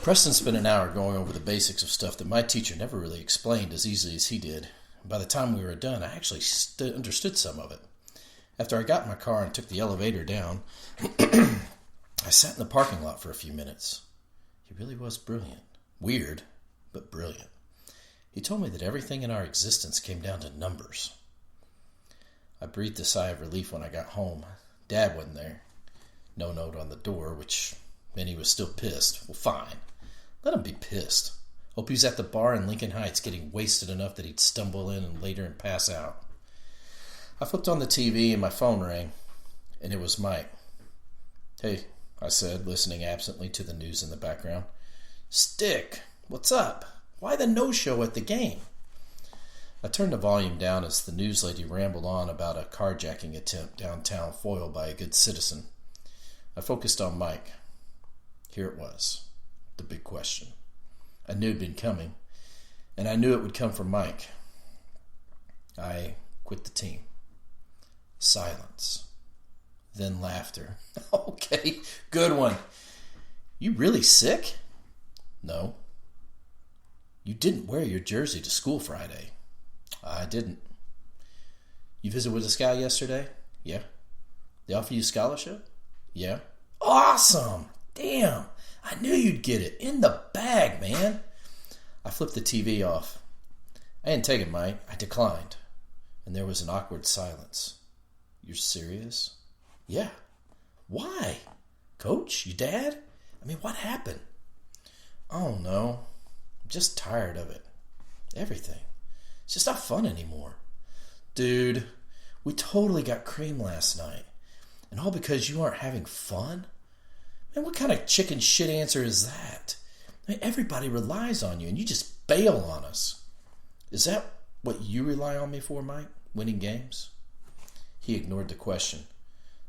Preston spent an hour going over the basics of stuff that my teacher never really explained as easily as he did. By the time we were done, I actually understood some of it. After I got in my car and took the elevator down, I sat in the parking lot for a few minutes. He really was brilliant. Weird, but brilliant. He told me that everything in our existence came down to numbers. I breathed a sigh of relief when I got home. Dad wasn't there. No note on the door, which meant he was still pissed. Well, fine. Let him be pissed. Hope he's at the bar in Lincoln Heights getting wasted enough that he'd stumble in and later and pass out. I flipped on the TV and my phone rang, and it was Mike. "Hey," I said, listening absently to the news in the background. "Stick, what's up? Why the no-show at the game?" I turned the volume down as the news lady rambled on about a carjacking attempt downtown foiled by a good citizen. I focused on Mike. Here it was, the big question. I knew it had been coming, and I knew it would come from Mike. I quit the team. Silence. Then laughter. "Okay, good one. You really sick?" "No." "You didn't wear your jersey to school Friday." "I didn't." "You visited with this guy yesterday?" "Yeah." "They offer you a scholarship?" "Yeah." "Awesome! Damn, I knew you'd get it. In the bag, man." I flipped the TV off. "I didn't take it, Mike. I declined." And there was an awkward silence. "You're serious?" "Yeah." "Why? Coach? Your dad? I mean, what happened?" "Oh, no. I'm just tired of it. Everything. It's just not fun anymore." "Dude, we totally got cream last night. And all because you aren't having fun? Man, what kind of chicken shit answer is that? I mean, everybody relies on you, and you just bail on us." "Is that what you rely on me for, Mike? Winning games?" He ignored the question.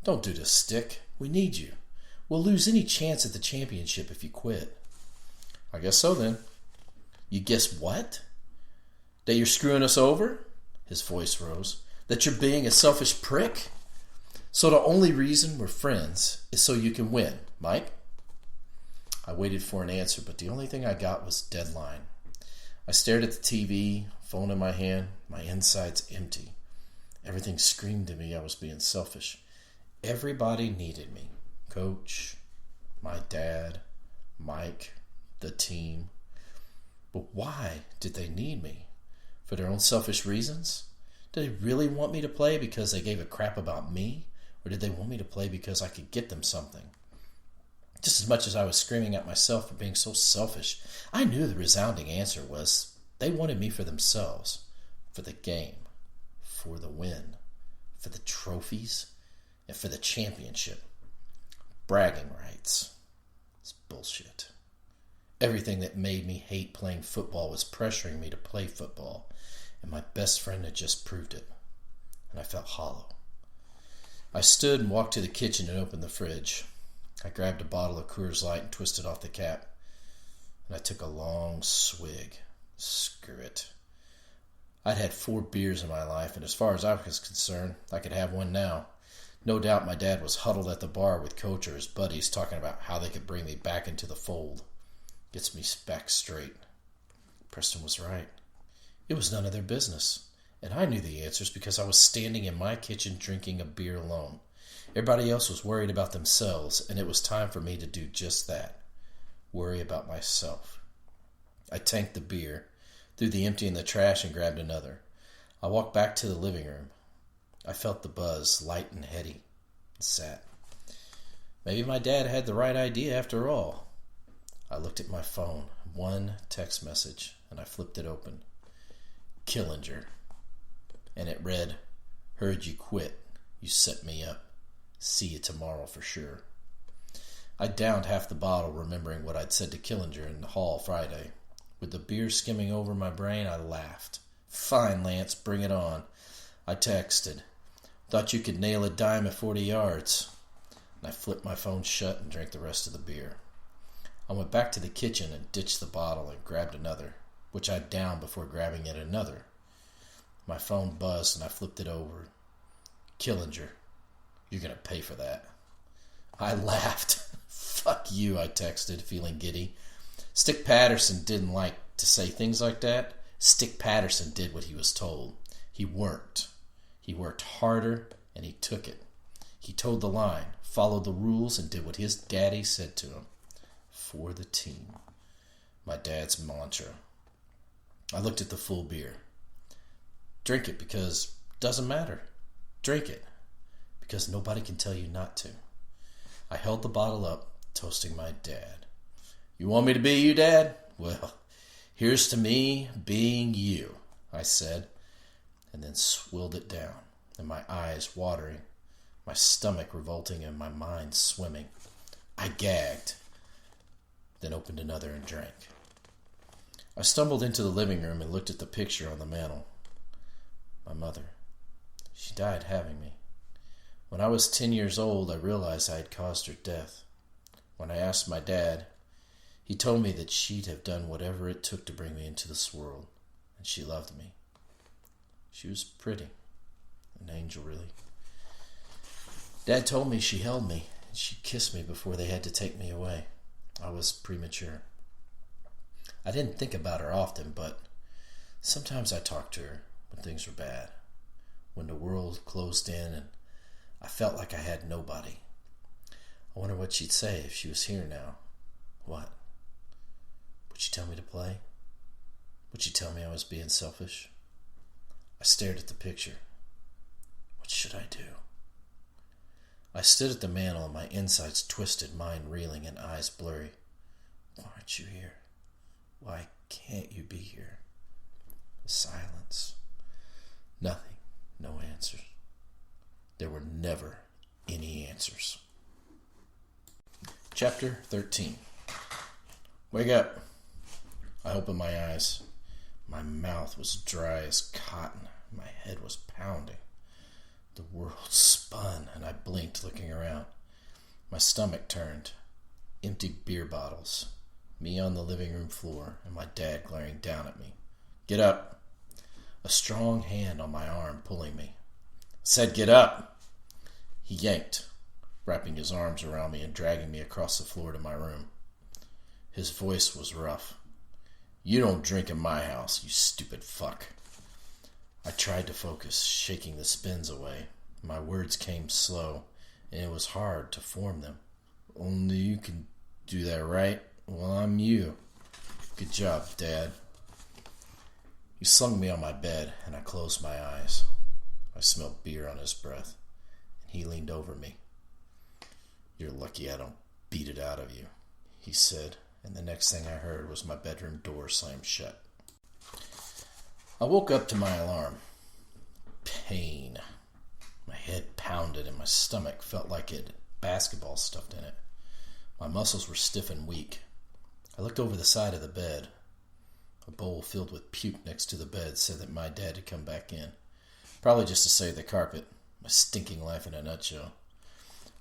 "Don't do this, Stick. We need you. We'll lose any chance at the championship if you quit." "I guess so, then." "You guess what? That you're screwing us over?" His voice rose. "That you're being a selfish prick? So the only reason we're friends is so you can win, Mike?" I waited for an answer, but the only thing I got was deadline. I stared at the TV, phone in my hand, my insides empty. Everything screamed to me I was being selfish. Everybody needed me. Coach, my dad, Mike, the team. But why did they need me? For their own selfish reasons? Did they really want me to play because they gave a crap about me? Or did they want me to play because I could get them something? Just as much as I was screaming at myself for being so selfish, I knew the resounding answer was they wanted me for themselves, for the game, for the win, for the trophies, and for the championship. Bragging rights. It's bullshit. Everything that made me hate playing football was pressuring me to play football, and my best friend had just proved it, and I felt hollow. I stood and walked to the kitchen and opened the fridge. I grabbed a bottle of Coors Light and twisted off the cap, and I took a long swig. Screw it. I'd had 4 beers in my life, and as far as I was concerned, I could have one now. No doubt my dad was huddled at the bar with Coach or his buddies talking about how they could bring me back into the fold. Gets me back straight. Preston was right. It was none of their business, and I knew the answers because I was standing in my kitchen drinking a beer alone. Everybody else was worried about themselves, and it was time for me to do just that. Worry about myself. I tanked the beer, threw the empty in the trash, and grabbed another. I walked back to the living room. I felt the buzz, light and heady, and sat. Maybe my dad had the right idea after all. I looked at my phone, one text message, and I flipped it open. Killinger. And it read, "Heard you quit. You set me up. See you tomorrow for sure." I downed half the bottle, remembering what I'd said to Killinger in the hall Friday. With the beer skimming over my brain, I laughed. "Fine, Lance, bring it on." I texted, "Thought you could nail a dime at 40 yards. And I flipped my phone shut and drank the rest of the beer. I went back to the kitchen and ditched the bottle and grabbed another, which I downed before grabbing yet another. My phone buzzed and I flipped it over. "Killinger, you're going to pay for that." I laughed. "Fuck you," I texted, feeling giddy. Stick Patterson didn't like to say things like that. Stick Patterson did what he was told. He worked. He worked harder, and he took it. He toed the line, followed the rules, and did what his daddy said to him. For the team. My dad's mantra. I looked at the full beer. Drink it because it doesn't matter. Drink it because nobody can tell you not to. I held the bottle up, toasting my dad. You want me to be you, Dad? Well, here's to me being you, I said, and then swilled it down, and my eyes watering, my stomach revolting, and my mind swimming. I gagged, then opened another and drank. I stumbled into the living room and looked at the picture on the mantel. My mother. She died having me. When I was 10 years old, I realized I had caused her death. When I asked my dad, he told me that she'd have done whatever it took to bring me into this world, and she loved me. She was pretty. An angel, really. Dad told me she held me, and she kissed me before they had to take me away. I was premature. I didn't think about her often, but sometimes I talked to her when things were bad, when the world closed in and I felt like I had nobody. I wonder what she'd say if she was here now. What? Would she tell me to play? Would she tell me I was being selfish? I stared at the picture. What should I do? I stood at the mantel, my insides twisted, mind reeling, and eyes blurry. Why aren't you here? Why can't you be here? Silence. Nothing. No answers. There were never any answers. Chapter 13. Wake up. I opened my eyes. My mouth was dry as cotton. My head was pounding. The world spun, and I blinked, looking around. My stomach turned. Empty beer bottles. Me on the living room floor, and my dad glaring down at me. Get up. A strong hand on my arm pulling me. I said, get up. He yanked, wrapping his arms around me and dragging me across the floor to my room. His voice was rough. You don't drink in my house, you stupid fuck. I tried to focus, shaking the spins away. My words came slow, and it was hard to form them. Only you can do that, right? Well, I'm you. Good job, Dad. He slung me on my bed, and I closed my eyes. I smelled beer on his breath, and he leaned over me. You're lucky I don't beat it out of you, he said, and the next thing I heard was my bedroom door slam shut. I woke up to my alarm. Pain. My head pounded and my stomach felt like it had basketball stuffed in it. My muscles were stiff and weak. I looked over the side of the bed. A bowl filled with puke next to the bed said that my dad had come back in. Probably just to save the carpet. My stinking life in a nutshell.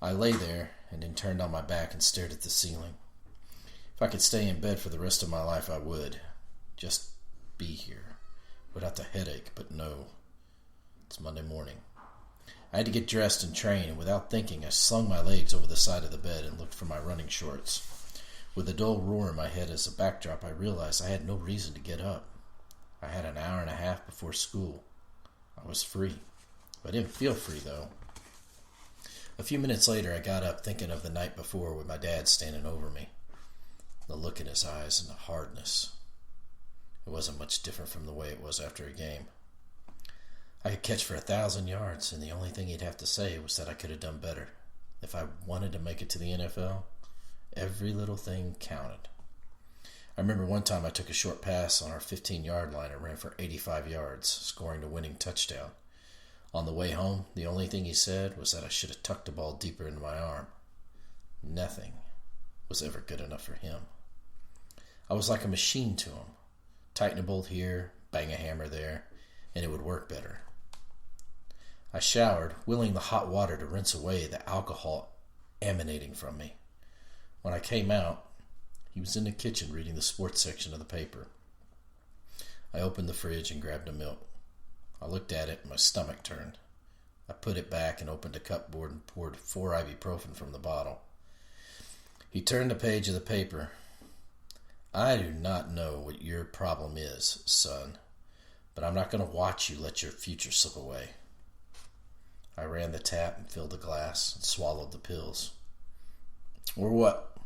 I lay there and then turned on my back and stared at the ceiling. If I could stay in bed for the rest of my life, I would. Just be here. Without the headache, but no. It's Monday morning. I had to get dressed and train, and without thinking, I slung my legs over the side of the bed and looked for my running shorts. With a dull roar in my head as a backdrop, I realized I had no reason to get up. I had an hour and a half before school. I was free. I didn't feel free, though. A few minutes later, I got up thinking of the night before with my dad standing over me. The look in his eyes and the hardness. It wasn't much different from the way it was after a game. I could catch for 1,000 yards, and the only thing he'd have to say was that I could have done better. If I wanted to make it to the NFL, every little thing counted. I remember one time I took a short pass on our 15-yard line and ran for 85 yards, scoring the winning touchdown. On the way home, the only thing he said was that I should have tucked the ball deeper into my arm. Nothing was ever good enough for him. I was like a machine to him. Tighten a bolt here, bang a hammer there, and it would work better. I showered, willing the hot water to rinse away the alcohol emanating from me. When I came out, he was in the kitchen reading the sports section of the paper. I opened the fridge and grabbed a milk. I looked at it and my stomach turned. I put it back and opened a cupboard and poured 4 ibuprofen from the bottle. He turned the page of the paper. I do not know what your problem is, son, but I'm not going to watch you let your future slip away. I ran the tap and filled the glass and swallowed the pills. Or what?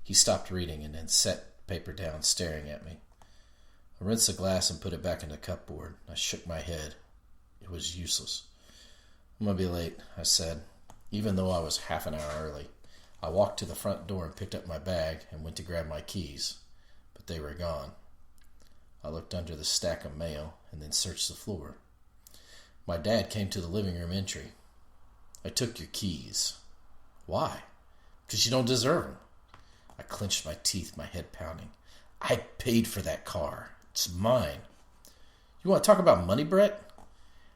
He stopped reading and then set the paper down, staring at me. I rinsed the glass and put it back in the cupboard. I shook my head. It was useless. I'm going to be late, I said, even though I was half an hour early. I walked to the front door and picked up my bag and went to grab my keys, but they were gone. I looked under the stack of mail and then searched the floor. My dad came to the living room entry. I took your keys. Why? Because you don't deserve them. I clenched my teeth, my head pounding. I paid for that car. It's mine. You want to talk about money, Brett?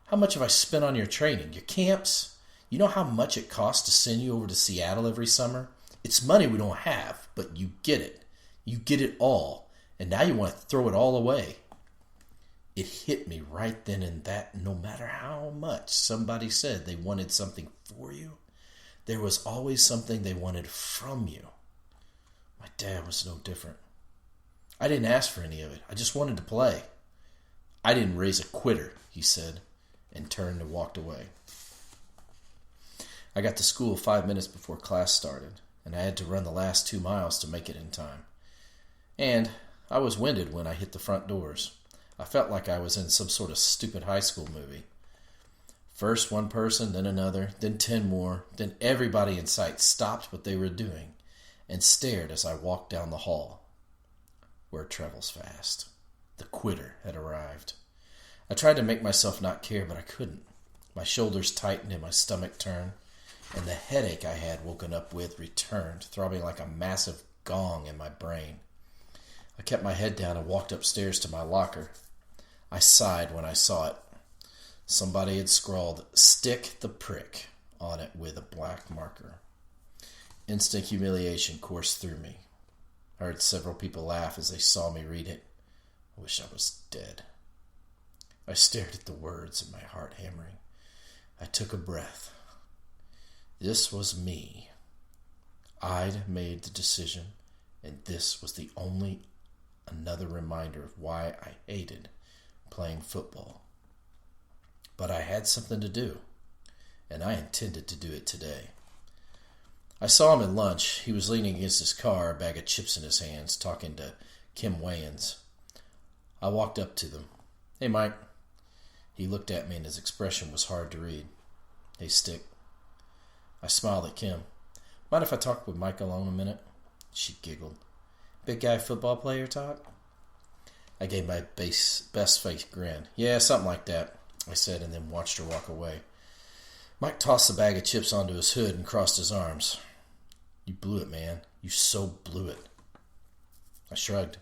How much have I spent on your training, your camps? You know how much it costs to send you over to Seattle every summer? It's money we don't have, but you get it. You get it all, and now you want to throw it all away. It hit me right then and that no matter how much somebody said they wanted something for you, there was always something they wanted from you. My dad was no different. I didn't ask for any of it. I just wanted to play. I didn't raise a quitter, he said, and turned and walked away. I got to school 5 minutes before class started, and I had to run the last 2 miles to make it in time. And I was winded when I hit the front doors. I felt like I was in some sort of stupid high school movie. First one person, then another, then 10 more, then everybody in sight stopped what they were doing and stared as I walked down the hall. Word travels fast. The quitter had arrived. I tried to make myself not care, but I couldn't. My shoulders tightened and my stomach turned, and the headache I had woken up with returned, throbbing like a massive gong in my brain. I kept my head down and walked upstairs to my locker. I sighed when I saw it. Somebody had scrawled, "Stick the prick," on it with a black marker. Instant humiliation coursed through me. I heard several people laugh as they saw me read it. I wish I was dead. I stared at the words and my heart hammering. I took a breath. This was me. I'd made the decision, and this was the only another reminder of why I hated playing football. But I had something to do, and I intended to do it today. I saw him at lunch. He was leaning against his car, a bag of chips in his hands, talking to Kim Wayans. I walked up to them. "Hey, Mike." He looked at me, and his expression was hard to read. "Hey, Stick." I smiled at Kim. "Mind if I talk with Mike alone a minute?" She giggled. "Big guy football player talk?" I gave my best-faced grin. "Yeah, something like that," I said, and then watched her walk away. Mike tossed the bag of chips onto his hood and crossed his arms. "You blew it, man. You so blew it." I shrugged.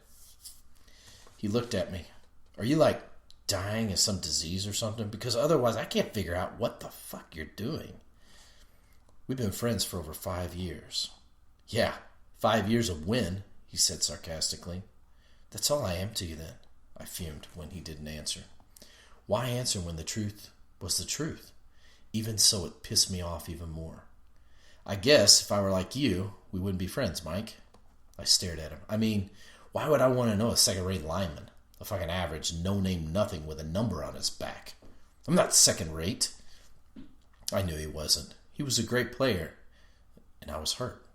He looked at me. "Are you, dying of some disease or something? Because otherwise I can't figure out what the fuck you're doing." "We've been friends for over 5 years." "Yeah, 5 years of when?" he said sarcastically. "That's all I am to you then," I fumed when he didn't answer. Why answer when the truth was the truth? Even so, it pissed me off even more. "I guess if I were like you, we wouldn't be friends, Mike." I stared at him. I mean, why would I want to know a second-rate lineman? A fucking average, no-name nothing with a number on his back. I'm not second-rate. I knew he wasn't. He was a great player, and I was hurt.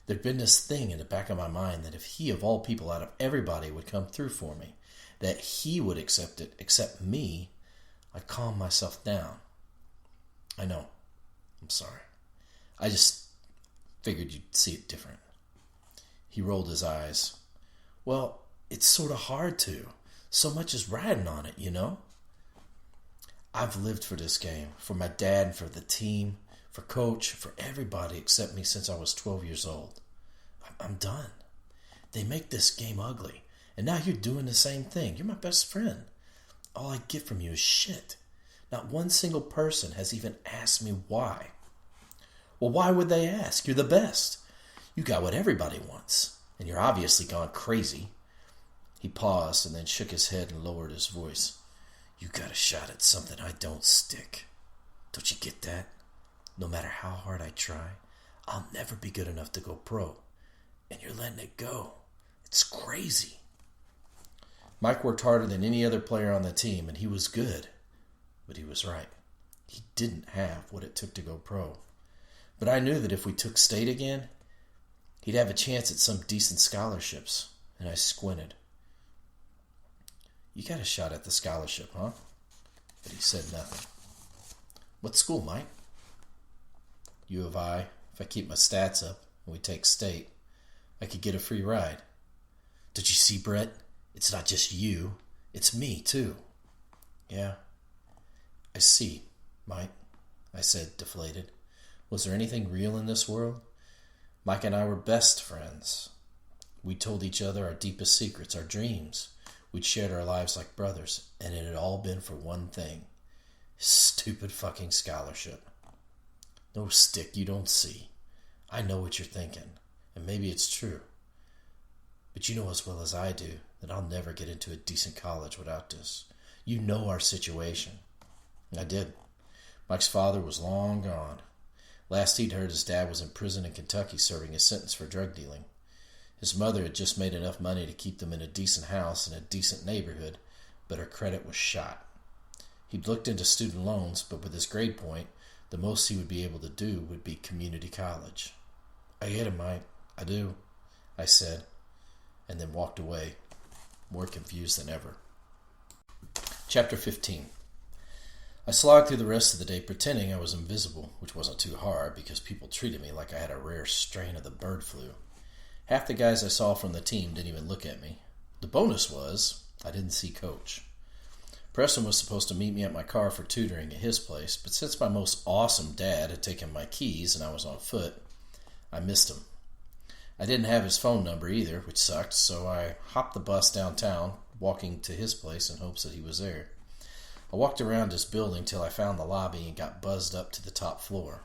There'd been this thing in the back of my mind that if he, of all people out of everybody, would come through for me, that he would accept it, except me, I'd calm myself down. "I know. I'm sorry. I just figured you'd see it different." He rolled his eyes. "Well, it's sort of hard to. So much is riding on it, you know? I've lived for this game, for my dad and for the team, for Coach, for everybody except me since I was 12 years old. I'm done. They make this game ugly, and now you're doing the same thing. You're my best friend. All I get from you is shit. Not one single person has even asked me why." "Well, why would they ask? You're the best. You got what everybody wants, and you're obviously gone crazy." He paused and then shook his head and lowered his voice. "You got a shot at something I don't, Stick. Don't you get that? No matter how hard I try, I'll never be good enough to go pro. And you're letting it go. It's crazy. Mike worked harder than any other player on the team, and he was good. But he was right. He didn't have what it took to go pro. But I knew that if we took state again, he'd have a chance at some decent scholarships, and I squinted. You got a shot at the scholarship, huh? But he said nothing. What school, Mike? U of I. If I keep my stats up and we take state, I could get a free ride. Did you see, Brett? It's not just you. It's me, too. Yeah. I see, Mike, I said, deflated. Was there anything real in this world? Mike and I were best friends. We told each other our deepest secrets, our dreams. We'd shared our lives like brothers, and it had all been for one thing. Stupid fucking scholarship. No stick you don't see. I know what you're thinking, and maybe it's true. But you know as well as I do that I'll never get into a decent college without this. You know our situation. I did. Mike's father was long gone. Last he'd heard, his dad was in prison in Kentucky serving his sentence for drug dealing. His mother had just made enough money to keep them in a decent house in a decent neighborhood, but her credit was shot. He'd looked into student loans, but with his grade point, the most he would be able to do would be community college. I get it, Mike. I do, I said, and then walked away, more confused than ever. Chapter 15. I slogged through the rest of the day pretending I was invisible, which wasn't too hard because people treated me like I had a rare strain of the bird flu. Half the guys I saw from the team didn't even look at me. The bonus was I didn't see Coach. Preston was supposed to meet me at my car for tutoring at his place, but since my most awesome dad had taken my keys and I was on foot, I missed him. I didn't have his phone number either, which sucked, so I hopped the bus downtown, walking to his place in hopes that he was there. I walked around his building till I found the lobby and got buzzed up to the top floor.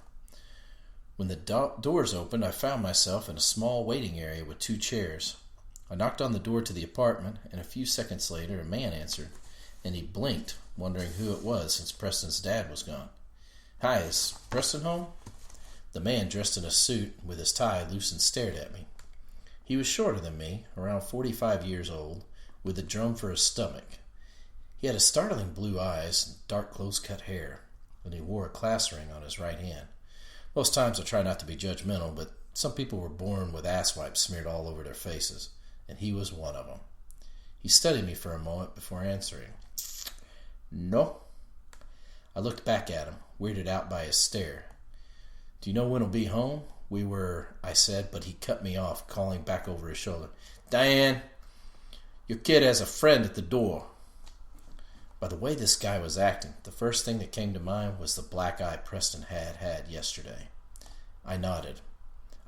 When the doors opened, I found myself in a small waiting area with 2 chairs. I knocked on the door to the apartment, and a few seconds later a man answered, and he blinked, wondering who it was since Preston's dad was gone. Hi, is Preston home? The man, dressed in a suit with his tie loose, stared at me. He was shorter than me, around 45 years old, with a drum for a stomach. He had a startling blue eyes and dark close-cut hair, and he wore a class ring on his right hand. Most times I try not to be judgmental, but some people were born with ass wipes smeared all over their faces, and he was one of them. He studied me for a moment before answering. No. I looked back at him, weirded out by his stare. Do you know when he'll be home? I said, but he cut me off, calling back over his shoulder. Diane, your kid has a friend at the door. By the way this guy was acting, the first thing that came to mind was the black eye Preston had yesterday. I nodded.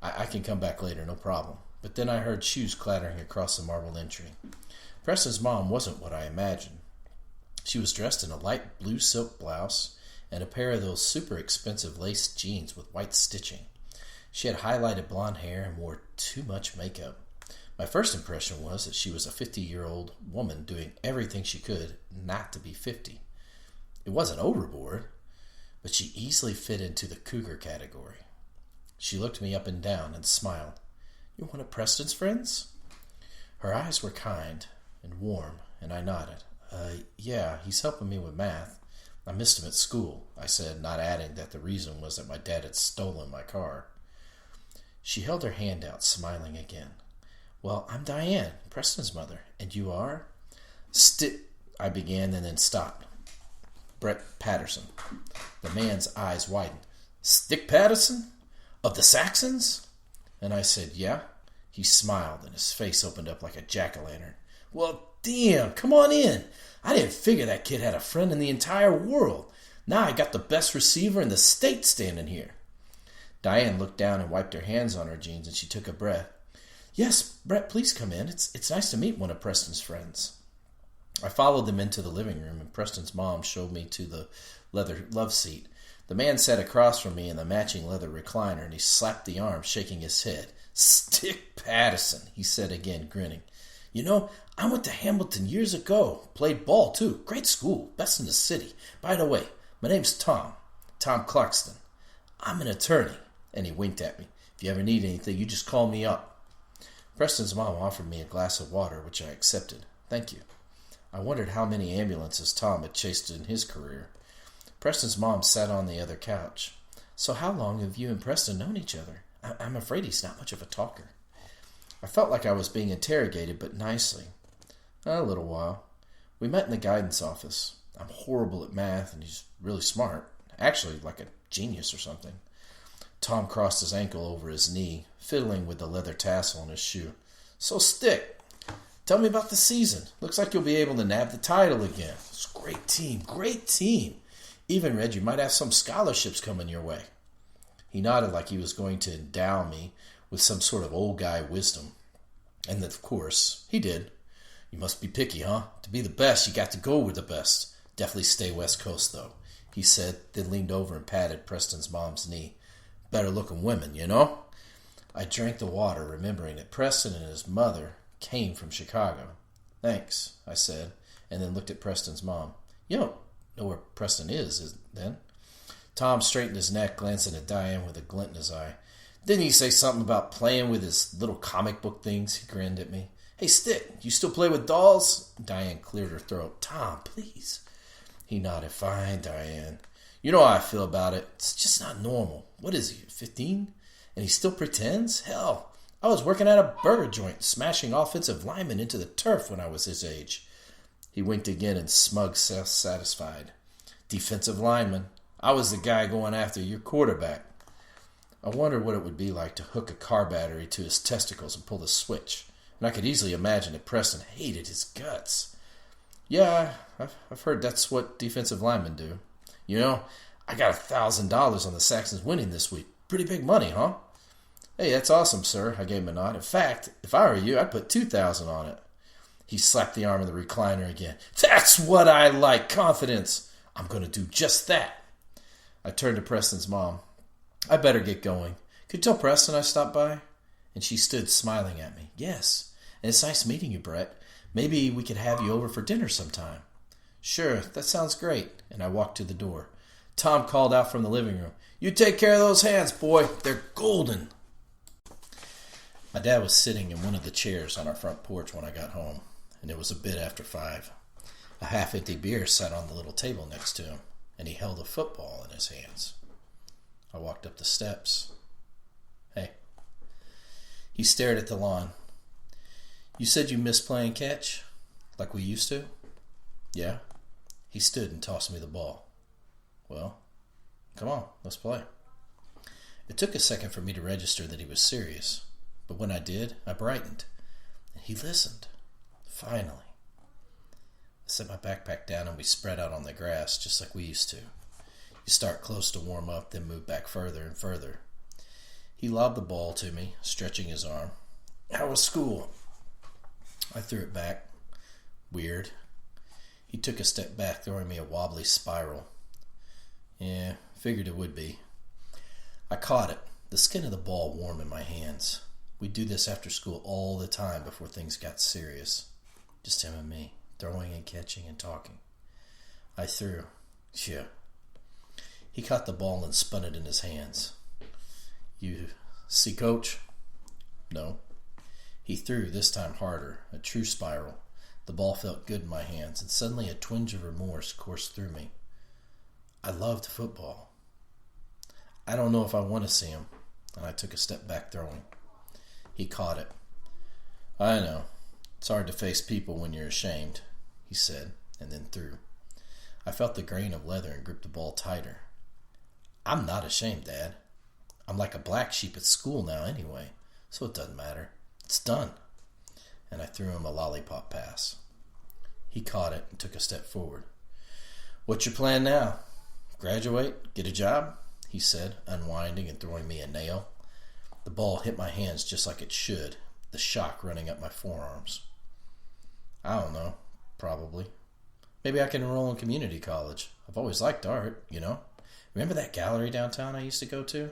I can come back later, no problem. But then I heard shoes clattering across the marble entry. Preston's mom wasn't what I imagined. She was dressed in a light blue silk blouse and a pair of those super expensive lace jeans with white stitching. She had highlighted blonde hair and wore too much makeup. My first impression was that she was a 50-year-old woman doing everything she could not to be 50. It wasn't overboard, but she easily fit into the cougar category. She looked me up and down and smiled. You one of Preston's friends? Her eyes were kind and warm, and I nodded. Yeah, he's helping me with math. I missed him at school, I said, not adding that the reason was that my dad had stolen my car. She held her hand out, smiling again. Well, I'm Diane, Preston's mother, and you are? I began and then stopped. Brett Patterson. The man's eyes widened. Stick Patterson? Of the Saxons? And I said, yeah. He smiled, and his face opened up like a jack-o'-lantern. Well, damn, come on in. I didn't figure that kid had a friend in the entire world. Now I got the best receiver in the state standing here. Diane looked down and wiped her hands on her jeans, and she took a breath. Yes, Brett, please come in. It's nice to meet one of Preston's friends. I followed them into the living room, and Preston's mom showed me to the leather love seat. The man sat across from me in the matching leather recliner, and he slapped the arm, shaking his head. Stick Patterson, he said again, grinning. You know, I went to Hamilton years ago. Played ball, too. Great school. Best in the city. By the way, my name's Tom Clarkston. I'm an attorney. And he winked at me. If you ever need anything, you just call me up. Preston's mom offered me a glass of water, which I accepted. Thank you. I wondered how many ambulances Tom had chased in his career. Preston's mom sat on the other couch. So how long have you and Preston known each other? I'm afraid he's not much of a talker. I felt like I was being interrogated, but nicely. A little while. We met in the guidance office. I'm horrible at math, and he's really smart. Actually, like a genius or something. Tom crossed his ankle over his knee, fiddling with the leather tassel on his shoe. So Stick, tell me about the season. Looks like you'll be able to nab the title again. It's a great team, great team. Even read you might have some scholarships coming your way. He nodded like he was going to endow me with some sort of old guy wisdom. And of course, he did. You must be picky, huh? To be the best, you got to go with the best. Definitely stay West Coast, though, he said, then leaned over and patted Preston's mom's knee. Better looking women, you know? I drank the water, remembering that Preston and his mother came from Chicago. Thanks, I said, and then looked at Preston's mom. You don't know where Preston is then? Tom straightened his neck, glancing at Diane with a glint in his eye. Didn't he say something about playing with his little comic book things? He grinned at me. Hey, Stick, you still play with dolls? Diane cleared her throat. Tom, please. He nodded. Fine, Diane. You know how I feel about it. It's just not normal. What is he, 15? And he still pretends? Hell, I was working at a burger joint, smashing offensive linemen into the turf when I was his age. He winked again and smug, self-satisfied. Defensive lineman. I was the guy going after your quarterback. I wondered what it would be like to hook a car battery to his testicles and pull the switch. And I could easily imagine that Preston hated his guts. Yeah, I've heard that's what defensive linemen do. You know, I got $1,000 on the Saxons winning this week. Pretty big money, huh? Hey, that's awesome, sir. I gave him a nod. In fact, if I were you, I'd put $2,000 on it. He slapped the arm of the recliner again. That's what I like, confidence. I'm going to do just that. I turned to Preston's mom. I better get going. Could you tell Preston I stopped by? And she stood smiling at me. Yes, and it's nice meeting you, Brett. Maybe we could have you over for dinner sometime. Sure, that sounds great. And I walked to the door. Tom called out from the living room. You take care of those hands, boy. They're golden. My dad was sitting in one of the chairs on our front porch when I got home, and it was a bit after 5. A half-empty beer sat on the little table next to him, and he held a football in his hands. I walked up the steps. Hey. He stared at the lawn. You said you miss playing catch? Like we used to? Yeah. He stood and tossed me the ball. Well, come on, let's play. It took a second for me to register that he was serious, but when I did, I brightened. And he listened. Finally. I set my backpack down and we spread out on the grass just like we used to. You start close to warm up, then move back further and further. He lobbed the ball to me, stretching his arm. How was school? I threw it back. Weird. He took a step back, throwing me a wobbly spiral. Yeah, figured it would be. I caught it, the skin of the ball warm in my hands. We'd do this after school all the time before things got serious. Just him and me, throwing and catching and talking. I threw. Yeah. He caught the ball and spun it in his hands. You see, Coach? No. He threw, this time harder, a true spiral. The ball felt good in my hands, and suddenly a twinge of remorse coursed through me. I loved football. I don't know if I want to see him, and I took a step back throwing. He caught it. I know. It's hard to face people when you're ashamed, he said, and then threw. I felt the grain of leather and gripped the ball tighter. I'm not ashamed, Dad. I'm like a black sheep at school now anyway, so it doesn't matter. It's done. And I threw him a lollipop pass. He caught it and took a step forward. What's your plan now? Graduate? Get a job? He said, unwinding and throwing me a nail. The ball hit my hands just like it should, the shock running up my forearms. I don't know. Probably. Maybe I can enroll in community college. I've always liked art, you know. Remember that gallery downtown I used to go to?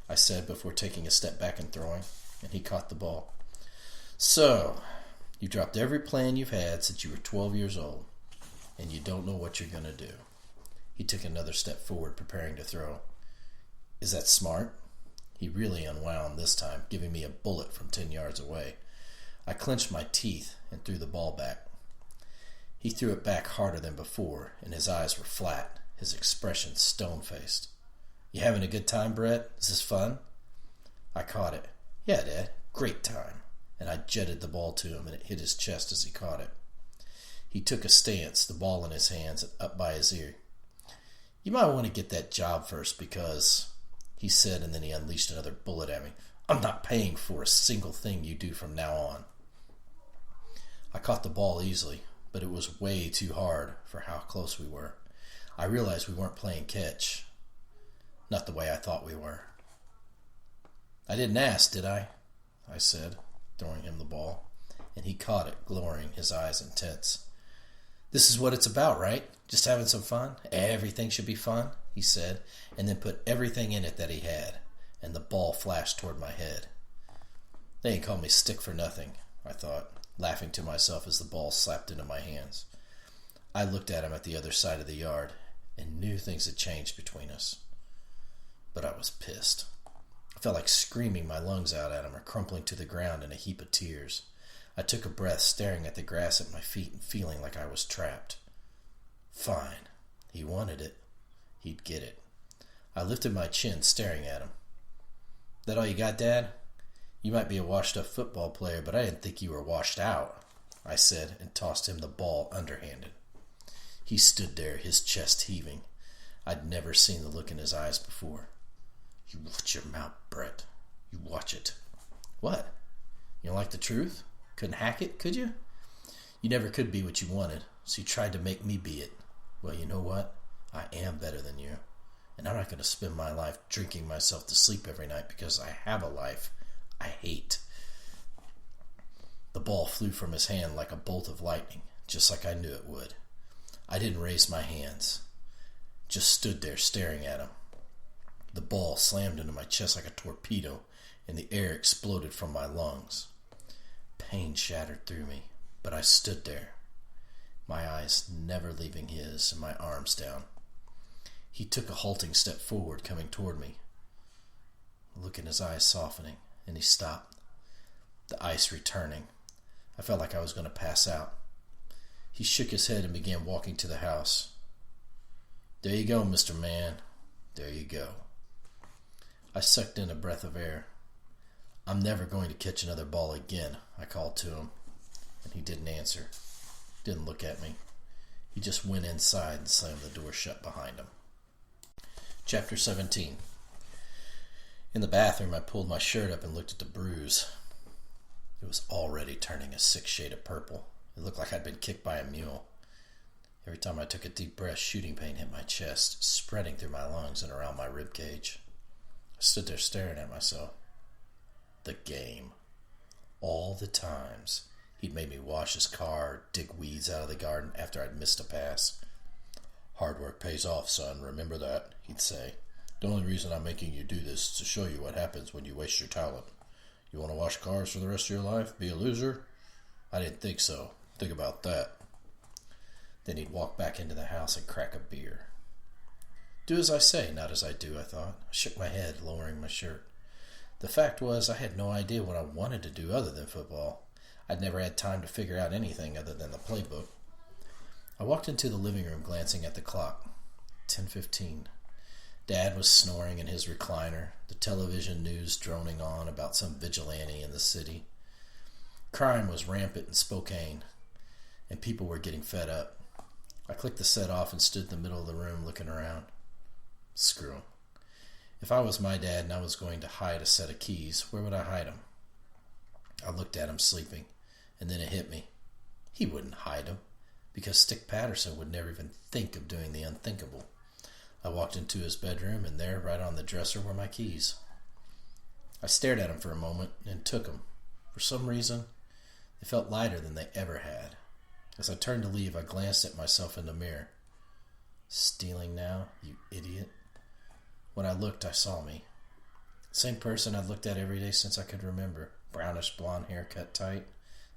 I said before taking a step back and throwing, and he caught the ball. So, you dropped every plan you've had since you were 12 years old, and you don't know what you're going to do. He took another step forward, preparing to throw. Is that smart? He really unwound this time, giving me a bullet from 10 yards away. I clenched my teeth and threw the ball back. He threw it back harder than before, and his eyes were flat, his expression stone-faced. "You having a good time, Brett? Is this fun?" I caught it. "Yeah, Dad, great time." And I jetted the ball to him, and it hit his chest as he caught it. He took a stance, the ball in his hands, up by his ear. "You might want to get that job first because," he said, and then he unleashed another bullet at me. "I'm not paying for a single thing you do from now on." I caught the ball easily, but it was way too hard for how close we were. I realized we weren't playing catch. Not the way I thought we were. "I didn't ask, did I?" I said, throwing him the ball, and he caught it, glowering, his eyes intense. "This is what it's about, right? Just having some fun? Everything should be fun," he said, and then put everything in it that he had, and the ball flashed toward my head. They ain't called me Stick for nothing, I thought, laughing to myself as the ball slapped into my hands. I looked at him at the other side of the yard and knew things had changed between us. But I was pissed. I felt like screaming my lungs out at him or crumpling to the ground in a heap of tears. I took a breath, staring at the grass at my feet and feeling like I was trapped. Fine. He wanted it. He'd get it. I lifted my chin, staring at him. "That all you got, Dad? You might be a washed-up football player, but I didn't think you were washed out," I said, and tossed him the ball underhanded. He stood there, his chest heaving. I'd never seen the look in his eyes before. "You watch your mouth, Brett. You watch it." "What? You don't like the truth? Couldn't hack it, could you? You never could be what you wanted, so you tried to make me be it. Well, you know what? I am better than you, and I'm not going to spend my life drinking myself to sleep every night because I have a life I hate." The ball flew from his hand like a bolt of lightning, just like I knew it would. I didn't raise my hands, just stood there staring at him. The ball slammed into my chest like a torpedo, and the air exploded from my lungs. Pain shattered through me, but I stood there, my eyes never leaving his and my arms down. He took a halting step forward, coming toward me, the look in his eyes softening, and he stopped, the ice returning. I felt like I was going to pass out. He shook his head and began walking to the house. "There you go, Mr. Man. There you go." I sucked in a breath of air. "I'm never going to catch another ball again," I called to him, and he didn't answer, didn't look at me. He just went inside and slammed the door shut behind him. Chapter 17. In the bathroom, I pulled my shirt up and looked at the bruise. It was already turning a sick shade of purple. It looked like I'd been kicked by a mule. Every time I took a deep breath, shooting pain hit my chest, spreading through my lungs and around my rib cage. I stood there staring at myself. The game. All the times he'd made me wash his car or dig weeds out of the garden after I'd missed a pass. "Hard work pays off, son, remember that," he'd say. "The only reason I'm making you do this is to show you what happens when you waste your talent. You want to wash cars for the rest of your life? Be a loser?" I didn't think so. Think about that. Then he'd walk back into the house and crack a beer. Do as I say, not as I do, I thought. I shook my head, lowering my shirt. The fact was, I had no idea what I wanted to do other than football. I'd never had time to figure out anything other than the playbook. I walked into the living room, glancing at the clock. 10:15. Dad was snoring in his recliner, the television news droning on about some vigilante in the city. Crime was rampant in Spokane, and people were getting fed up. I clicked the set off and stood in the middle of the room looking around. Screw him. If I was my dad and I was going to hide a set of keys, where would I hide them? I looked at him sleeping, and then it hit me. He wouldn't hide them, because Stick Patterson would never even think of doing the unthinkable. I walked into his bedroom, and there, right on the dresser, were my keys. I stared at them for a moment and took them. For some reason, they felt lighter than they ever had. As I turned to leave, I glanced at myself in the mirror. Stealing now, you idiot. When I looked, I saw me. Same person I'd looked at every day since I could remember. Brownish blonde hair cut tight,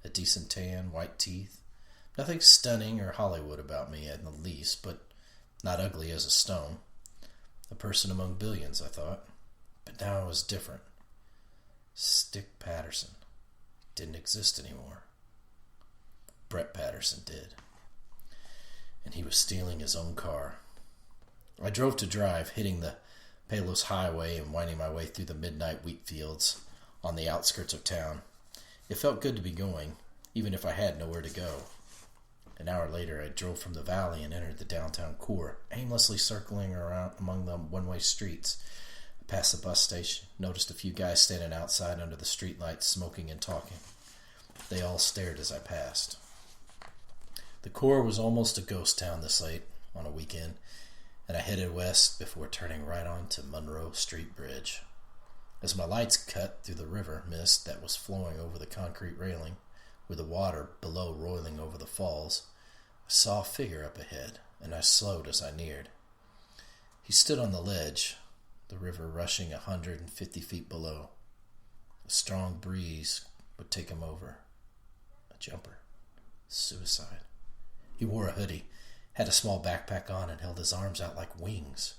a decent tan, white teeth. Nothing stunning or Hollywood about me in the least, but not ugly as a stone. A person among billions, I thought. But now it was different. Stick Patterson. didn't exist anymore. Brett Patterson did. And he was stealing his own car. I drove to drive, hitting the Palos Highway and winding my way through the midnight wheat fields on the outskirts of town. It felt good to be going, even if I had nowhere to go. An hour later, I drove from the valley and entered the downtown core, aimlessly circling around among the one-way streets. I passed the bus station, noticed a few guys standing outside under the streetlights, smoking and talking. They all stared as I passed. The core was almost a ghost town this late on a weekend, and I headed west before turning right onto Monroe Street Bridge. As my lights cut through the river mist that was flowing over the concrete railing, with the water below roiling over the falls, I saw a figure up ahead, and I slowed as I neared. He stood on the ledge, the river rushing 150 feet below. A strong breeze would take him over. A jumper. Suicide. He wore a hoodie, had a small backpack on, and held his arms out like wings.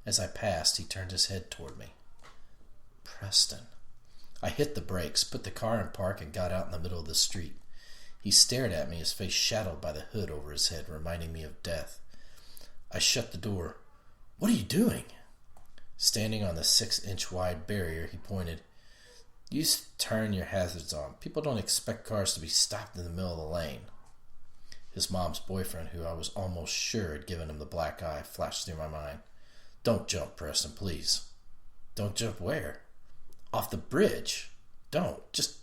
As I passed, he turned his head toward me. Preston. I hit the brakes, put the car in park, and got out in the middle of the street. He stared at me, his face shadowed by the hood over his head, reminding me of death. I shut the door. What are you doing? Standing on the 6-inch wide barrier, he pointed. You turn your hazards on. People don't expect cars to be stopped in the middle of the lane. His mom's boyfriend, who I was almost sure had given him the black eye, flashed through my mind. Don't jump, Preston, please. Don't jump where? Off the bridge. Don't. Just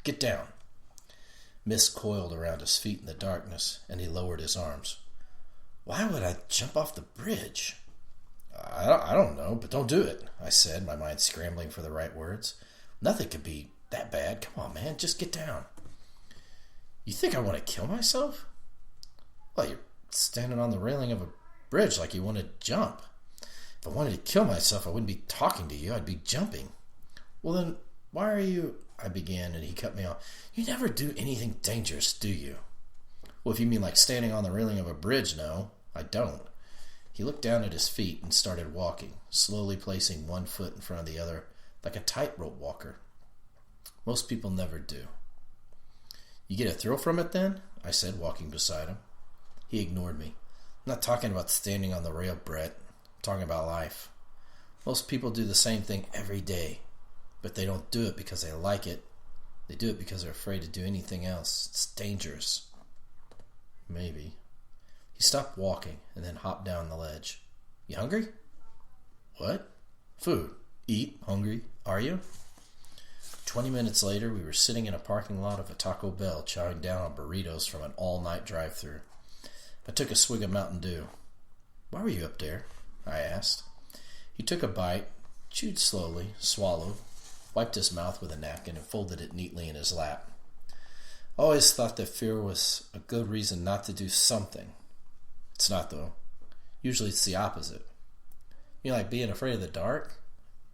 get down. Mist coiled around his feet in the darkness, and he lowered his arms. Why would I jump off the bridge? I don't know, but don't do it, I said, my mind scrambling for the right words. Nothing could be that bad. Come on, man, just get down. You think I want to kill myself? Well, you're standing on the railing of a bridge like you want to jump. If I wanted to kill myself, I wouldn't be talking to you. I'd be jumping. Well, then, why are you... I began, and he cut me off. You never do anything dangerous, do you? Well, if you mean like standing on the railing of a bridge, no, I don't. He looked down at his feet and started walking, slowly placing one foot in front of the other, like a tightrope walker. Most people never do. You get a thrill from it, then? I said, walking beside him. He ignored me. I'm not talking about standing on the rail, Brett. I'm talking about life. Most people do the same thing every day, but they don't do it because they like it. They do it because they're afraid to do anything else. It's dangerous. Maybe. He stopped walking and then hopped down the ledge. You hungry? What? Food. Eat. Hungry. Are you? 20 minutes later, we were sitting in a parking lot of a Taco Bell, chowing down on burritos from an all-night drive-thru. I took a swig of Mountain Dew. Why were you up there? I asked. He took a bite, chewed slowly, swallowed, wiped his mouth with a napkin, and folded it neatly in his lap. I always thought that fear was a good reason not to do something. It's not, though. Usually it's the opposite. You like being afraid of the dark?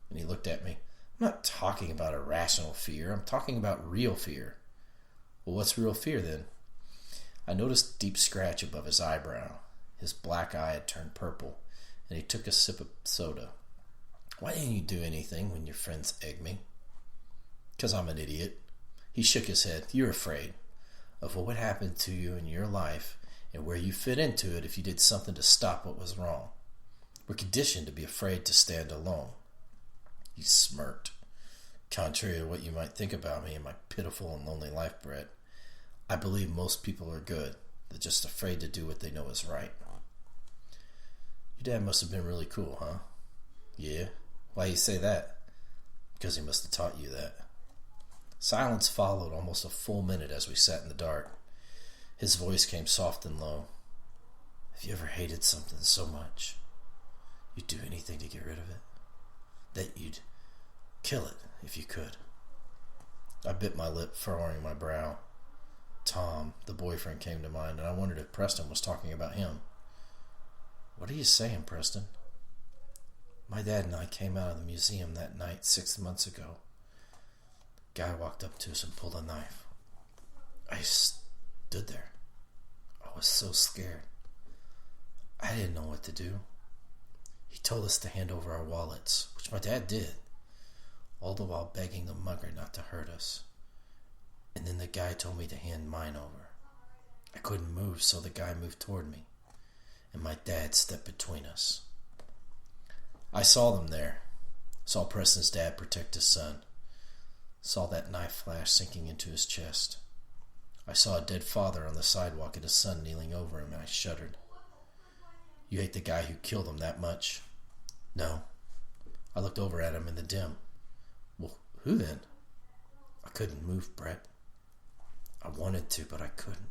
And he looked at me. I'm not talking about irrational fear. I'm talking about real fear. Well, what's real fear, then? I noticed a deep scratch above his eyebrow. His black eye had turned purple, and he took a sip of soda. Why didn't you do anything when your friends egged me? 'Cause I'm an idiot. He shook his head. You're afraid of what would happen to you in your life and where you fit into it if you did something to stop what was wrong. We're conditioned to be afraid to stand alone. He smirked. Contrary to what you might think about me and my pitiful and lonely life, Brett, I believe most people are good. They're just afraid to do what they know is right. Your dad must have been really cool, huh? Yeah. Why you say that? Because he must have taught you that. Silence followed almost a full minute as we sat in the dark. His voice came soft and low. Have you ever hated something so much you'd do anything to get rid of it? That you'd kill it if you could? I bit my lip, furrowing my brow. Tom, the boyfriend, came to mind, and I wondered if Preston was talking about him. What are you saying, Preston? My dad and I came out of the museum that night 6 months ago. A guy walked up to us and pulled a knife. I stood there. I was so scared. I didn't know what to do. He told us to hand over our wallets, which my dad did, all the while begging the mugger not to hurt us. and then the guy told me to hand mine over. I couldn't move, so the guy moved toward me, and my dad stepped between us. I saw them there. Saw Preston's dad protect his son. Saw that knife flash sinking into his chest. I saw a dead father on the sidewalk and his son kneeling over him, and I shuddered. You hate the guy who killed him that much? No. I looked over at him in the dim. Well, who then? I couldn't move, Brett. I wanted to, but I couldn't.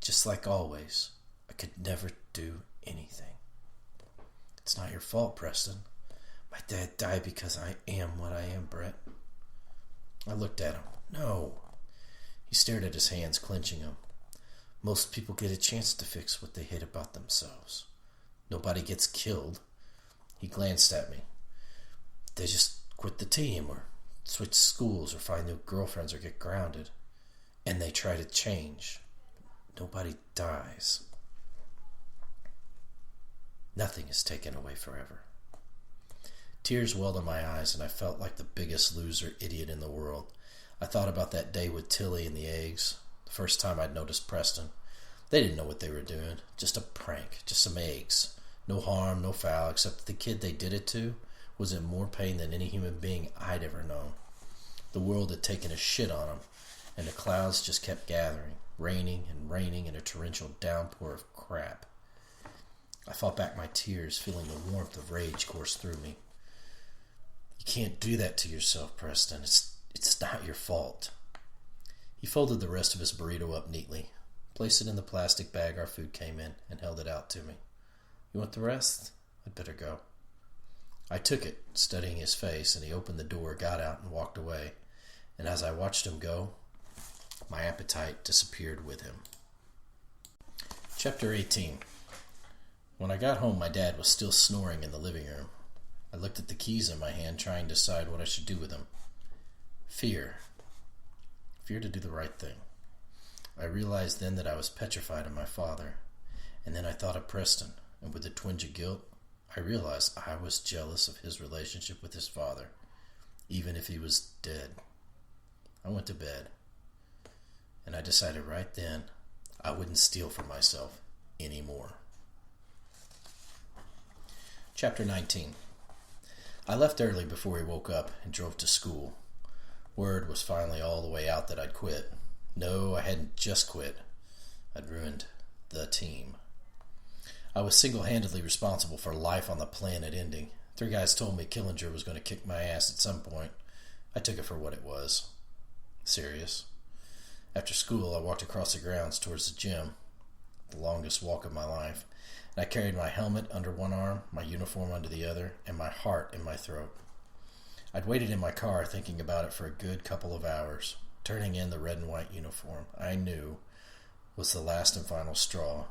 Just like always, I could never do anything. It's not your fault, Preston. My dad died because I am what I am, Brett. I looked at him. No. He stared at his hands, clenching them. Most people get a chance to fix what they hate about themselves. Nobody gets killed. He glanced at me. They just quit the team or switch schools or find new girlfriends or get grounded. And they try to change. Nobody dies. Nothing is taken away forever. Tears welled in my eyes, and I felt like the biggest loser idiot in the world. I thought about that day with Tilly and the eggs, the first time I'd noticed Preston. They didn't know what they were doing. Just a prank, just some eggs. No harm, no foul, except that the kid they did it to was in more pain than any human being I'd ever known. The world had taken a shit on him, and the clouds just kept gathering, raining and raining in a torrential downpour of crap. I fought back my tears, feeling the warmth of rage course through me. You can't do that to yourself, Preston. It's not your fault. He folded the rest of his burrito up neatly, placed it in the plastic bag our food came in, and held it out to me. You want the rest? I'd better go. I took it, studying his face, and he opened the door, got out, and walked away. And as I watched him go, my appetite disappeared with him. Chapter 18. When I got home, my dad was still snoring in the living room. I looked at the keys in my hand, trying to decide what I should do with them. Fear. Fear to do the right thing. I realized then that I was petrified of my father. And then I thought of Preston, and with a twinge of guilt, I realized I was jealous of his relationship with his father, even if he was dead. I went to bed, and I decided right then I wouldn't steal from myself anymore. Chapter 19. I left early before he woke up and drove to school. Word was finally all the way out that I'd quit. No, I hadn't just quit. I'd ruined the team. I was single-handedly responsible for life on the planet ending. 3 guys told me Killinger was going to kick my ass at some point. I took it for what it was. Serious. After school, I walked across the grounds towards the gym, the longest walk of my life, and I carried my helmet under one arm, my uniform under the other, and my heart in my throat. I'd waited in my car thinking about it for a good couple of hours, turning in the red and white uniform I knew was the last and final straw.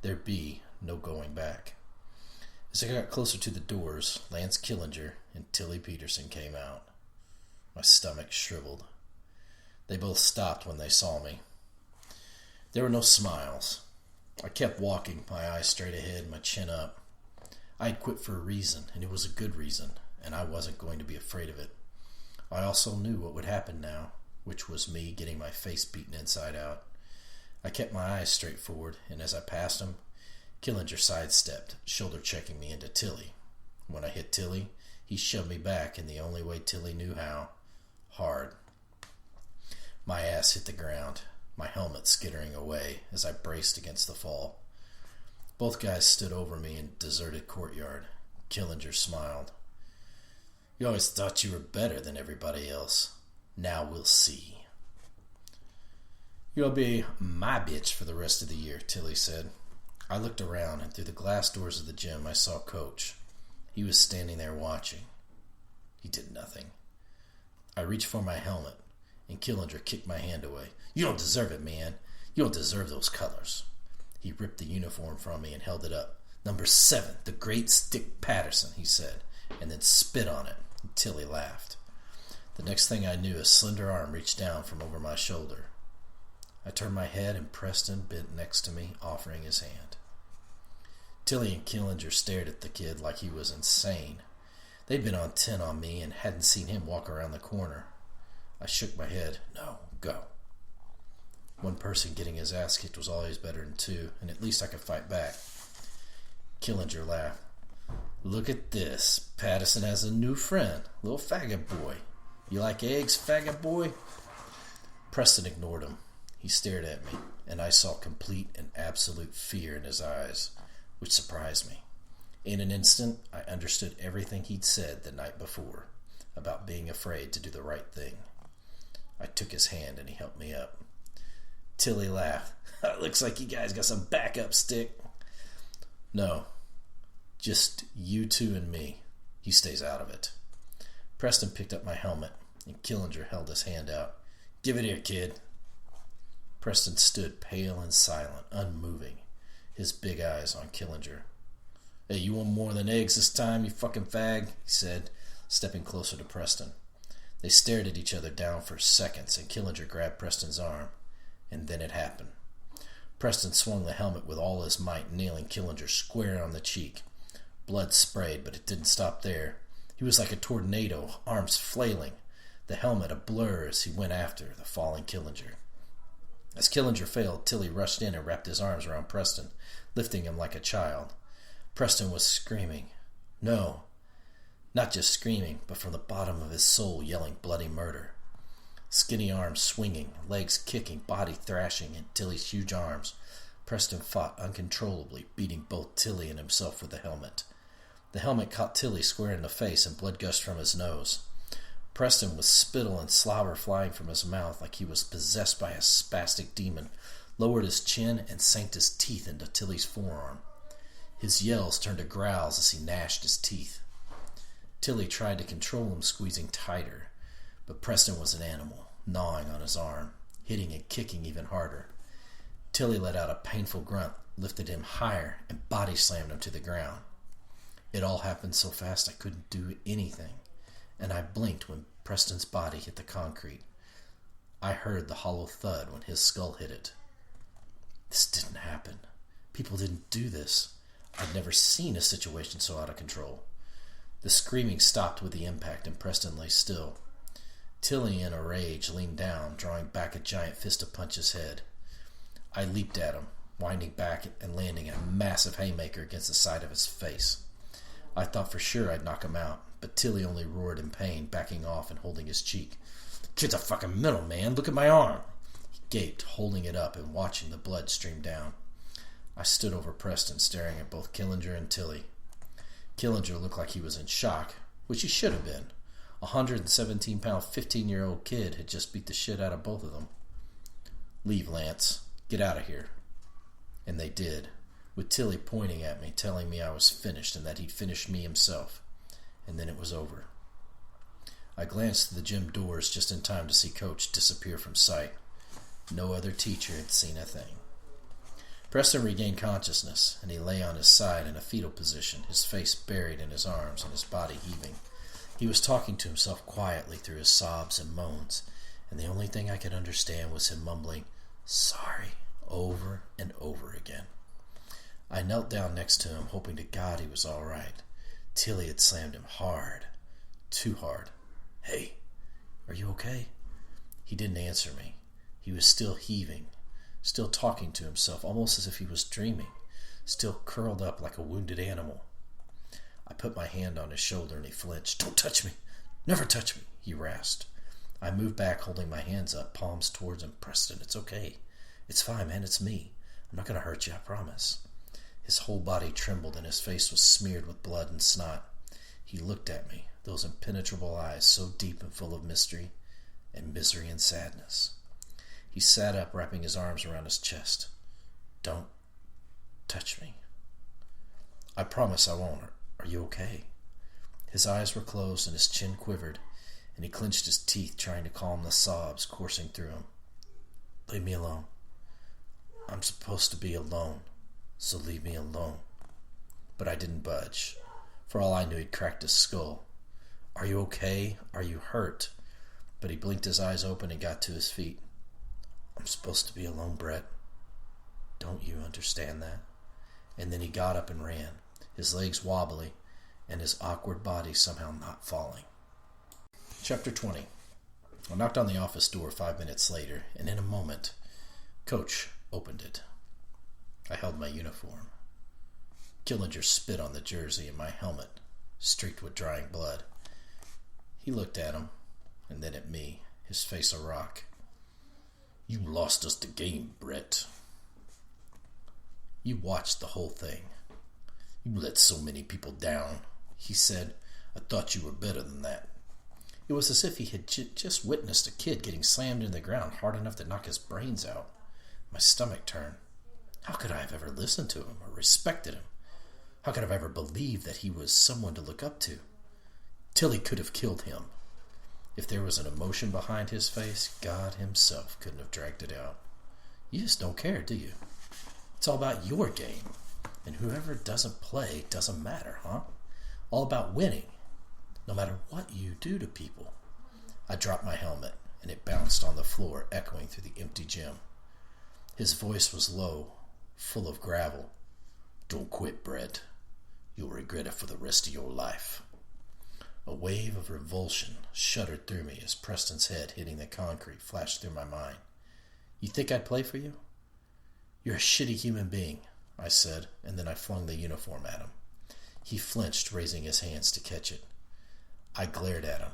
There'd be no going back. As I got closer to the doors, Lance Killinger and Tilly Peterson came out. My stomach shriveled. They both stopped when they saw me. There were no smiles. I kept walking, my eyes straight ahead, my chin up. I had quit for a reason, and it was a good reason, and I wasn't going to be afraid of it. I also knew what would happen now, which was me getting my face beaten inside out. I kept my eyes straight forward, and as I passed him, Killinger sidestepped, shoulder-checking me into Tilly. When I hit Tilly, he shoved me back in the only way Tilly knew how, hard. My ass hit the ground, my helmet skittering away as I braced against the fall. Both guys stood over me in deserted courtyard. Killinger smiled. You always thought you were better than everybody else. Now we'll see. You'll be my bitch for the rest of the year, Tilly said. I looked around, and through the glass doors of the gym, I saw Coach. He was standing there watching. He did nothing. I reached for my helmet, and Killinger kicked my hand away. You don't deserve it, man. You don't deserve those colors. He ripped the uniform from me and held it up. Number 7, the Great Stick Patterson, he said, and then spit on it. And Tilly laughed. The next thing I knew, a slender arm reached down from over my shoulder. I turned my head, and Preston bent next to me, offering his hand. Tilly and Killinger stared at the kid like he was insane. They'd been on 10 on me and hadn't seen him walk around the corner. I shook my head. No, Go. One person getting his ass kicked was always better than two, and at least I could fight back. Killinger laughed. Look at this. Pattison has a new friend, little faggot boy. You like eggs, faggot boy? Preston ignored him. He stared at me, and I saw complete and absolute fear in his eyes, which surprised me. In an instant, I understood everything he'd said the night before about being afraid to do the right thing. I took his hand and he helped me up. Tilly laughed. Looks like you guys got some backup stick. No, just you two and me. He stays out of it. Preston picked up my helmet, and Killinger held his hand out. Give it here, kid. Preston stood pale and silent, unmoving, his big eyes on Killinger. Hey, you want more than eggs this time, you fucking fag? He said, stepping closer to Preston. They stared at each other down for seconds, and Killinger grabbed Preston's arm. And then it happened. Preston swung the helmet with all his might, nailing Killinger square on the cheek. Blood sprayed, but it didn't stop there. He was like a tornado, arms flailing, the helmet a blur as he went after the falling Killinger. As Killinger failed, Tilly rushed in and wrapped his arms around Preston, lifting him like a child. Preston was screaming. No, not just screaming, but from the bottom of his soul yelling bloody murder. Skinny arms swinging, legs kicking, body thrashing in Tilly's huge arms. Preston fought uncontrollably, beating both Tilly and himself with the helmet. The helmet caught Tilly square in the face and blood gushed from his nose. Preston, with spittle and slobber flying from his mouth like he was possessed by a spastic demon, lowered his chin and sank his teeth into Tilly's forearm. His yells turned to growls as he gnashed his teeth. Tilly tried to control him, squeezing tighter. But Preston was an animal, gnawing on his arm, hitting and kicking even harder. Tilly let out a painful grunt, lifted him higher, and body slammed him to the ground. It all happened so fast I couldn't do anything, and I blinked when Preston's body hit the concrete. I heard the hollow thud when his skull hit it. This didn't happen. People didn't do this. I'd never seen a situation so out of control. The screaming stopped with the impact, and Preston lay still. Tilly, in a rage, leaned down, drawing back a giant fist to punch his head. I leaped at him, winding back and landing a massive haymaker against the side of his face. I thought for sure I'd knock him out, but Tilly only roared in pain, backing off and holding his cheek. Kid's a fucking mental, man. Look at my arm. He gaped, holding it up and watching the blood stream down. I stood over Preston, staring at both Killinger and Tilly. Killinger looked like he was in shock, which he should have been. A 117-pound, 15-year-old kid had just beat the shit out of both of them. Leave, Lance. Get out of here. And they did, with Tilly pointing at me, telling me I was finished and that he'd finished me himself. And then it was over. I glanced to the gym doors just in time to see Coach disappear from sight. No other teacher had seen a thing. Preston regained consciousness, and he lay on his side in a fetal position, his face buried in his arms and his body heaving. He was talking to himself quietly through his sobs and moans, and the only thing I could understand was him mumbling, "Sorry," over and over again. I knelt down next to him, hoping to God he was all right. Tilly had slammed him hard. Too hard. "Hey, are you okay?" He didn't answer me. He was still heaving, still talking to himself, almost as if he was dreaming, still curled up like a wounded animal. I put my hand on his shoulder and he flinched. "Don't touch me! Never touch me!" he rasped. I moved back, holding my hands up, palms towards him. "Preston, it's okay. It's fine, man. It's me. I'm not going to hurt you, I promise." His whole body trembled and his face was smeared with blood and snot. He looked at me, those impenetrable eyes so deep and full of mystery and misery and sadness. He sat up, wrapping his arms around his chest. "Don't touch me. I promise I won't. Are you okay?" His eyes were closed and his chin quivered, and he clenched his teeth, trying to calm the sobs coursing through him. "Leave me alone. I'm supposed to be alone, so leave me alone." But I didn't budge. For all I knew, he'd cracked his skull. "Are you okay? Are you hurt?" But he blinked his eyes open and got to his feet. "I'm supposed to be alone, Brett. Don't you understand that?" And then he got up and ran, his legs wobbly, and his awkward body somehow not falling. Chapter 20. I knocked on the office door 5 minutes later, and in a moment, Coach opened it. I held my uniform. Killinger spit on the jersey and my helmet, streaked with drying blood. He looked at him, and then at me, his face a rock. "You lost us the game, Brett. You watched the whole thing. You let so many people down," he said. "I thought you were better than that." It was as if he had just witnessed a kid getting slammed into the ground hard enough to knock his brains out. My stomach turned. How could I have ever listened to him or respected him? How could I have ever believed that he was someone to look up to? Tilly could have killed him. If there was an emotion behind his face, God himself couldn't have dragged it out. You just don't care, do you? It's all about your game. And whoever doesn't play doesn't matter, huh? All about winning, no matter what you do to people. I dropped my helmet, and it bounced on the floor, echoing through the empty gym. His voice was low, full of gravel. "Don't quit, Brett. You'll regret it for the rest of your life." A wave of revulsion shuddered through me as Preston's head hitting the concrete flashed through my mind. "You think I'd play for you?" "You're a shitty human being," I said, and then I flung the uniform at him. He flinched, raising his hands to catch it. I glared at him.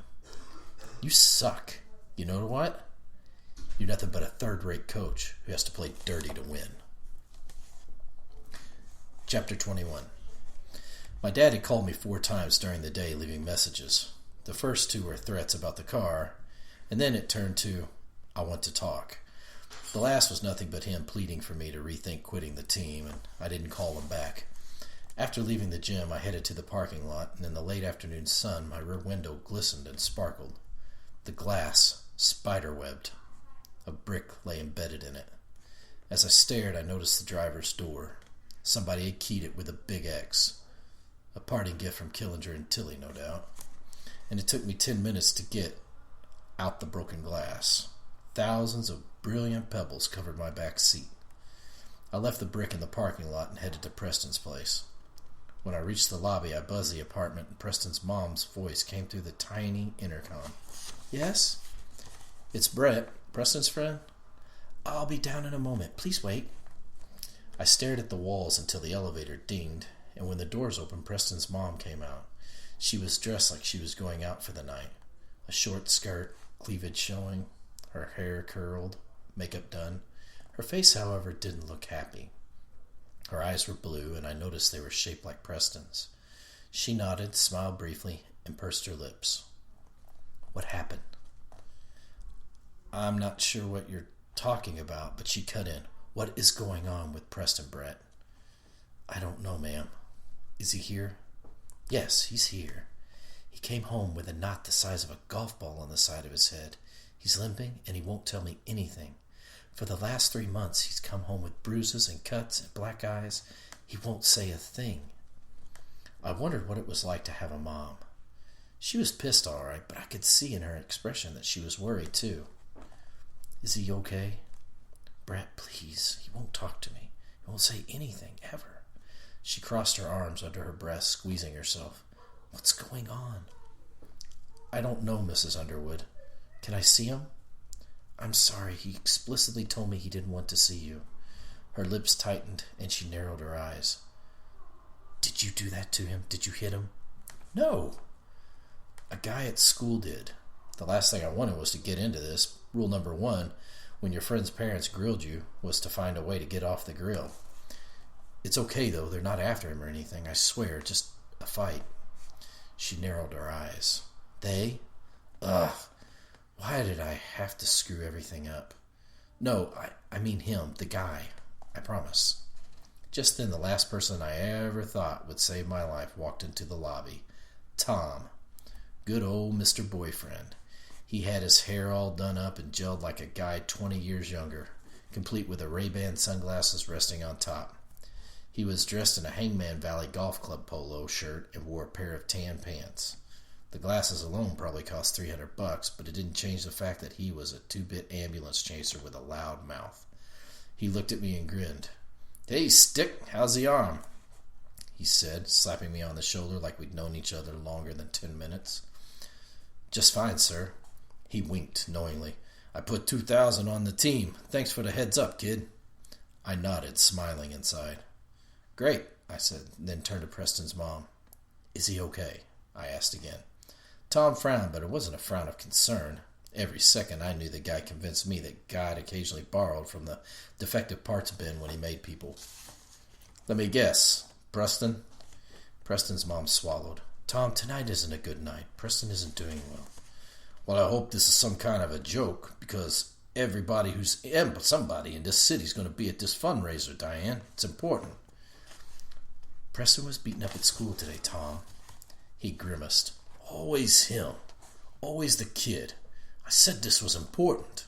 "You suck. You know what? You're nothing but a third-rate coach who has to play dirty to win." Chapter 21. My dad had called me 4 times during the day, leaving messages. The first 2 were threats about the car, and then it turned to, "I want to talk." The last was nothing but him pleading for me to rethink quitting the team, and I didn't call him back. After leaving the gym, I headed to the parking lot, and in the late afternoon sun, my rear window glistened and sparkled. The glass spider-webbed. A brick lay embedded in it. As I stared, I noticed the driver's door. Somebody had keyed it with a big X. A parting gift from Killinger and Tilly, no doubt. And it took me 10 minutes to get out the broken glass. Thousands of brilliant pebbles covered my back seat. I left the brick in the parking lot and headed to Preston's place. When I reached the lobby, I buzzed the apartment, and Preston's mom's voice came through the tiny intercom. "Yes?" "It's Brett, Preston's friend." "I'll be down in a moment. Please wait." I stared at the walls until the elevator dinged, and when the doors opened, Preston's mom came out. She was dressed like she was going out for the night. A short skirt, cleavage showing, her hair curled, makeup done. Her face, however, didn't look happy. Her eyes were blue, and I noticed they were shaped like Preston's. She nodded, smiled briefly, and pursed her lips. "What happened?" "I'm not sure what you're talking about," but she cut in. "What is going on with Preston, Brett?" "I don't know, ma'am." "Is he here?" "Yes, he's here. He came home with a knot the size of a golf ball on the side of his head. He's limping, and he won't tell me anything. For the last 3 months, he's come home with bruises and cuts and black eyes. He won't say a thing." I wondered what it was like to have a mom. She was pissed, all right, but I could see in her expression that she was worried, too. "Is he okay?" "Brett, please. He won't talk to me. He won't say anything, ever." She crossed her arms under her breast, squeezing herself. "What's going on?" "I don't know, Mrs. Underwood. Can I see him?" "I'm sorry. He explicitly told me he didn't want to see you." Her lips tightened, and she narrowed her eyes. "Did you do that to him? Did you hit him?" "No." "A guy at school did. The last thing I wanted was to get into this. Rule number 1, when your friend's parents grilled you, was to find a way to get off the grill. It's okay, though. They're not after him or anything. I swear. Just a fight." She narrowed her eyes. "They? Ugh. Why did I have to screw everything up?" "No, I mean him, the guy. I promise." Just then, the last person I ever thought would save my life walked into the lobby. Tom. Good old Mr. Boyfriend. He had his hair all done up and gelled like a guy 20 years younger, complete with a Ray-Ban sunglasses resting on top. He was dressed in a Hangman Valley Golf Club polo shirt and wore a pair of tan pants. The glasses alone probably cost $300, but it didn't change the fact that he was a 2-bit ambulance chaser with a loud mouth. He looked at me and grinned. "Hey, Stick, how's the arm?" he said, slapping me on the shoulder like we'd known each other longer than 10 minutes. "Just fine, sir. He winked knowingly. I put 2,000 on the team. Thanks for the heads up, kid. I nodded, smiling inside. Great, I said, then turned to Preston's mom. Is he okay? I asked again. Tom frowned, but it wasn't a frown of concern. Every second I knew the guy convinced me that God occasionally borrowed from the defective parts bin when he made people. Let me guess. Preston? Preston's mom swallowed. Tom, tonight isn't a good night. Preston isn't doing well. Well, I hope this is some kind of a joke, because somebody in this city is going to be at this fundraiser, Diane. It's important. Preston was beaten up at school today, Tom. He grimaced. Always him. Always the kid. I said this was important.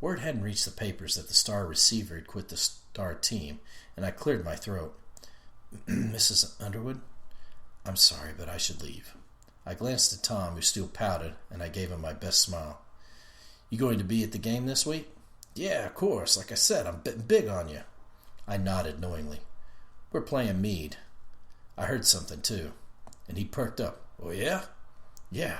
Word hadn't reached the papers that the Star receiver had quit the Star team, and I cleared my throat. Mrs. Underwood? I'm sorry, but I should leave. I glanced at Tom, who still pouted, and I gave him my best smile. You going to be at the game this week? Yeah, of course. Like I said, I'm betting big on you. I nodded knowingly. We're playing Meade. I heard something, too. And he perked up. Oh, yeah? Yeah.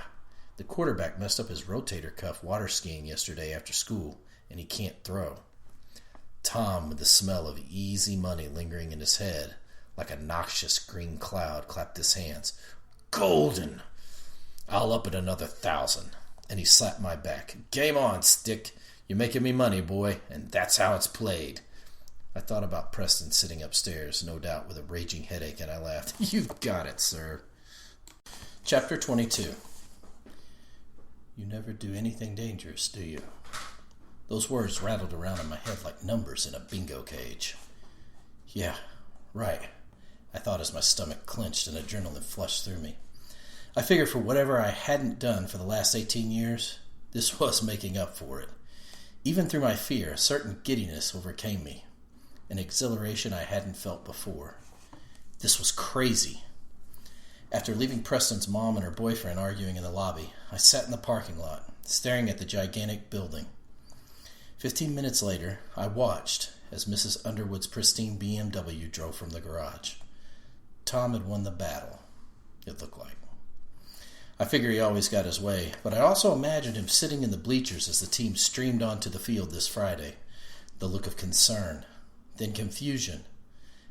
The quarterback messed up his rotator cuff water skiing yesterday after school, and he can't throw. Tom, with the smell of easy money lingering in his head, like a noxious green cloud, clapped his hands. Golden! I'll up it another 1,000. And he slapped my back. Game on, Stick. You're making me money, boy, and that's how it's played. I thought about Preston sitting upstairs, no doubt with a raging headache, and I laughed. You got it, sir. Chapter 22. You never do anything dangerous, do you? Those words rattled around in my head like numbers in a bingo cage. Yeah, right, I thought as my stomach clenched and adrenaline flushed through me. I figured for whatever I hadn't done for the last 18 years, this was making up for it. Even through my fear, a certain giddiness overcame me, an exhilaration I hadn't felt before. This was crazy. After leaving Preston's mom and her boyfriend arguing in the lobby, I sat in the parking lot, staring at the gigantic building. 15 minutes later, I watched as Mrs. Underwood's pristine BMW drove from the garage. Tom had won the battle, it looked like. I figure he always got his way, but I also imagined him sitting in the bleachers as the team streamed onto the field this Friday, the look of concern, then confusion,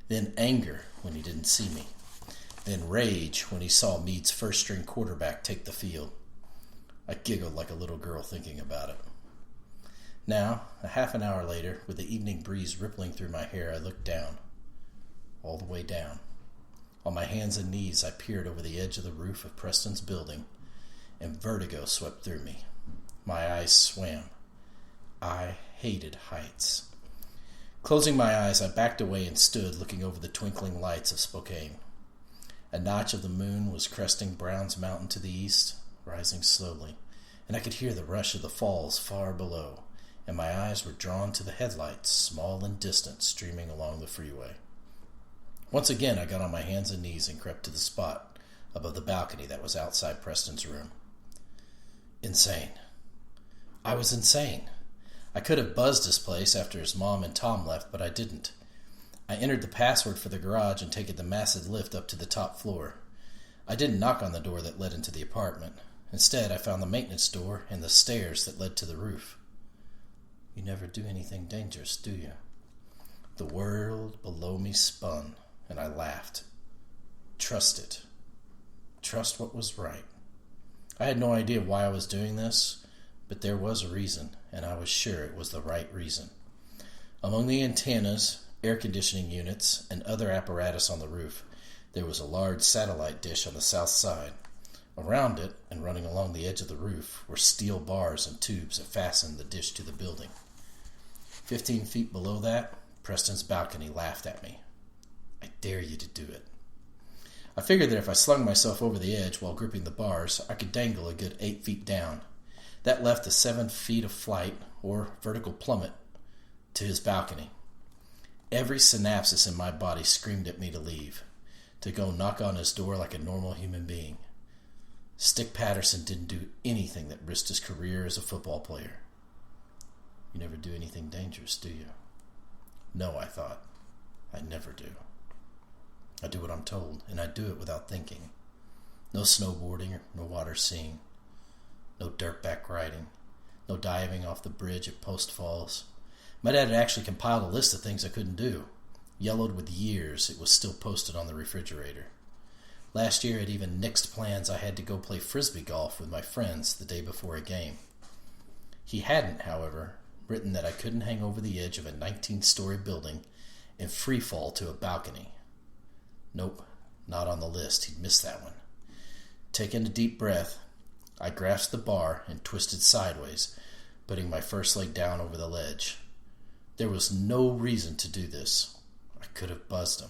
then anger when he didn't see me, then rage when he saw Meade's first-string quarterback take the field. I giggled like a little girl thinking about it. Now, a half an hour later, with the evening breeze rippling through my hair, I looked down, all the way down. On my hands and knees, I peered over the edge of the roof of Preston's building, and vertigo swept through me. My eyes swam. I hated heights. Closing my eyes, I backed away and stood looking over the twinkling lights of Spokane. A notch of the moon was cresting Brown's Mountain to the east, rising slowly, and I could hear the rush of the falls far below, and my eyes were drawn to the headlights, small and distant, streaming along the freeway. Once again, I got on my hands and knees and crept to the spot above the balcony that was outside Preston's room. Insane. I was insane. I could have buzzed his place after his mom and Tom left, but I didn't. I entered the password for the garage and taken the massive lift up to the top floor. I didn't knock on the door that led into the apartment. Instead, I found the maintenance door and the stairs that led to the roof. You never do anything dangerous, do you? The world below me spun, and I laughed. Trust it. Trust what was right. I had no idea why I was doing this, but there was a reason, and I was sure it was the right reason. Among the antennas, air conditioning units, and other apparatus on the roof, there was a large satellite dish on the south side. Around it, and running along the edge of the roof, were steel bars and tubes that fastened the dish to the building. 15 feet below that, Preston's balcony laughed at me. I dare you to do it. I figured that if I slung myself over the edge while gripping the bars, I could dangle a good 8 feet down. That left the 7 feet of flight, or vertical plummet, to his balcony. Every synapsis in my body screamed at me to leave, to go knock on his door like a normal human being. Stick Patterson didn't do anything that risked his career as a football player. You never do anything dangerous, do you? No, I thought. I never do. I do what I'm told, and I do it without thinking. No snowboarding or no water skiing. No dirtback riding. No diving off the bridge at Post Falls. My dad had actually compiled a list of things I couldn't do. Yellowed with years, it was still posted on the refrigerator. Last year, it even nixed plans I had to go play frisbee golf with my friends the day before a game. He hadn't, however, written that I couldn't hang over the edge of a 19-story building and free fall to a balcony. Nope, not on the list. He'd missed that one. Taking a deep breath, I grasped the bar and twisted sideways, putting my first leg down over the ledge. There was no reason to do this. I could have buzzed him.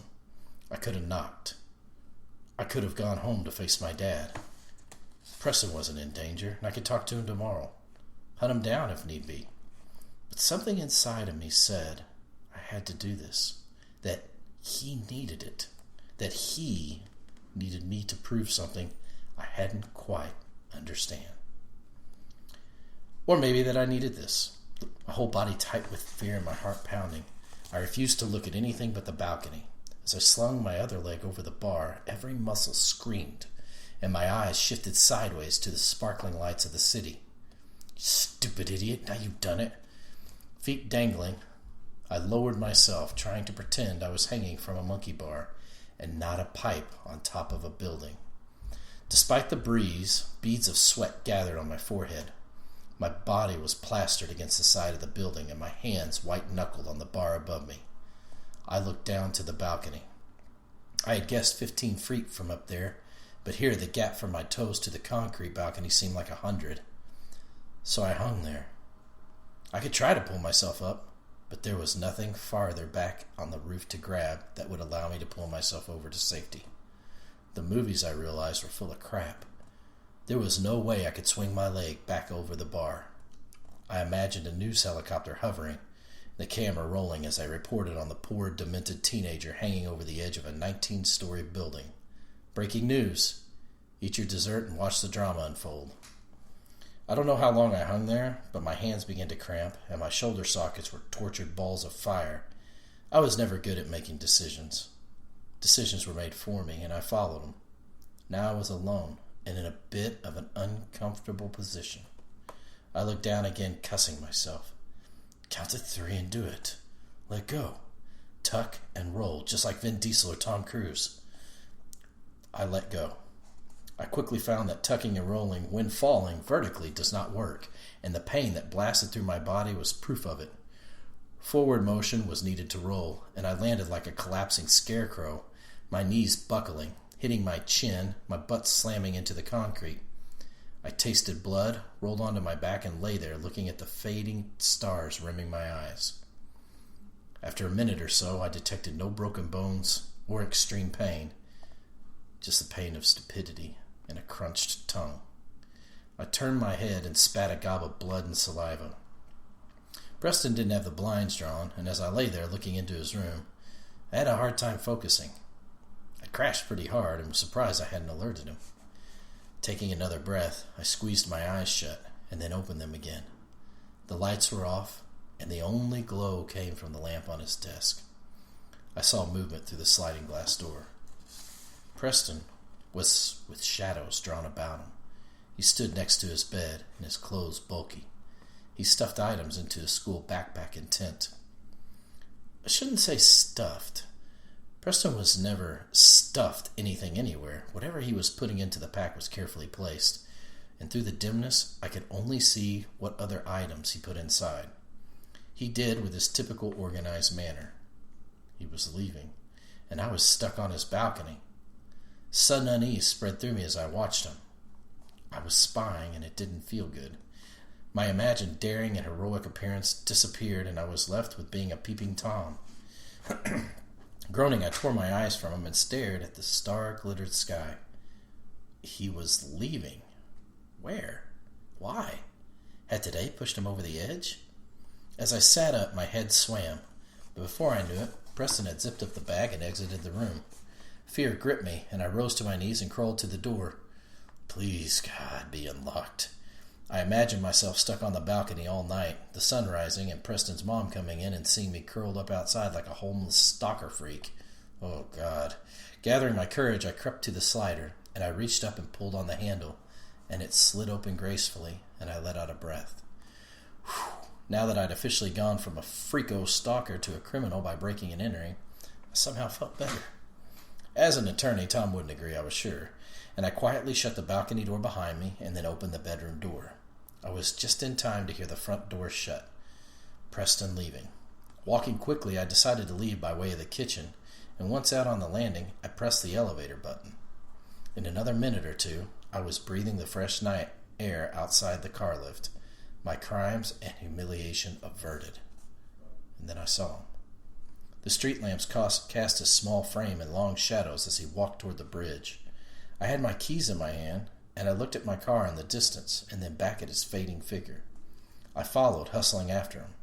I could have knocked. I could have gone home to face my dad. Preston wasn't in danger, and I could talk to him tomorrow. Hunt him down if need be. But something inside of me said I had to do this. That he needed it. That he needed me to prove something I hadn't quite understand. Or maybe that I needed this. My whole body tight with fear and my heart pounding. I refused to look at anything but the balcony. As I slung my other leg over the bar, every muscle screamed, and my eyes shifted sideways to the sparkling lights of the city. Stupid idiot, now you've done it. Feet dangling, I lowered myself, trying to pretend I was hanging from a monkey bar and not a pipe on top of a building. Despite the breeze, beads of sweat gathered on my forehead. My body was plastered against the side of the building, and my hands white-knuckled on the bar above me. I looked down to the balcony. I had guessed 15 feet from up there, but here the gap from my toes to the concrete balcony seemed like 100. So I hung there. I could try to pull myself up, but there was nothing farther back on the roof to grab that would allow me to pull myself over to safety. The movies, I realized, were full of crap. There was no way I could swing my leg back over the bar. I imagined a news helicopter hovering, the camera rolling as I reported on the poor, demented teenager hanging over the edge of a 19-story building. Breaking news. Eat your dessert and watch the drama unfold. I don't know how long I hung there, but my hands began to cramp, and my shoulder sockets were tortured balls of fire. I was never good at making decisions. Decisions were made for me, and I followed them. Now I was alone, and in a bit of an uncomfortable position. I looked down again, cussing myself. Count to 3 and do it. Let go. Tuck and roll, just like Vin Diesel or Tom Cruise. I let go. I quickly found that tucking and rolling when falling vertically does not work, and the pain that blasted through my body was proof of it. Forward motion was needed to roll, and I landed like a collapsing scarecrow, my knees buckling, hitting my chin, my butt slamming into the concrete. I tasted blood, rolled onto my back, and lay there looking at the fading stars rimming my eyes. After a minute or so, I detected no broken bones or extreme pain, just the pain of stupidity and a crunched tongue. I turned my head and spat a gob of blood and saliva. Preston didn't have the blinds drawn, and as I lay there looking into his room, I had a hard time focusing. I crashed pretty hard and was surprised I hadn't alerted him. Taking another breath, I squeezed my eyes shut and then opened them again. The lights were off, and the only glow came from the lamp on his desk. I saw movement through the sliding glass door. Preston was with shadows drawn about him. He stood next to his bed, and his clothes bulky. He stuffed items into his school backpack and tent. I shouldn't say stuffed. Preston was never stuffed anything anywhere. Whatever he was putting into the pack was carefully placed, and through the dimness I could only see what other items he put inside. He did with his typical organized manner. He was leaving, and I was stuck on his balcony. Sudden unease spread through me as I watched him. I was spying, and it didn't feel good. My imagined daring and heroic appearance disappeared, and I was left with being a peeping Tom. Groaning, I tore my eyes from him and stared at the star-glittered sky. He was leaving. Where? Why? Had today pushed him over the edge? As I sat up, my head swam, but before I knew it, Preston had zipped up the bag and exited the room. Fear gripped me, and I rose to my knees and crawled to the door. Please, God, be unlocked. I imagined myself stuck on the balcony all night, the sun rising, and Preston's mom coming in and seeing me curled up outside like a homeless stalker freak. Oh, God. Gathering my courage, I crept to the slider, and I reached up and pulled on the handle, and it slid open gracefully, and I let out a breath. Whew. Now that I'd officially gone from a freako stalker to a criminal by breaking and entering, I somehow felt better. As an attorney, Tom wouldn't agree, I was sure, and I quietly shut the balcony door behind me and then opened the bedroom door. I was just in time to hear the front door shut. Preston leaving. Walking quickly, I decided to leave by way of the kitchen, and once out on the landing, I pressed the elevator button. In another minute or two, I was breathing the fresh night air outside the car lift, my crimes and humiliation averted. And then I saw him. The street lamps cast his small frame in long shadows as he walked toward the bridge. I had my keys in my hand, and I looked at my car in the distance and then back at his fading figure. I followed, hustling after him.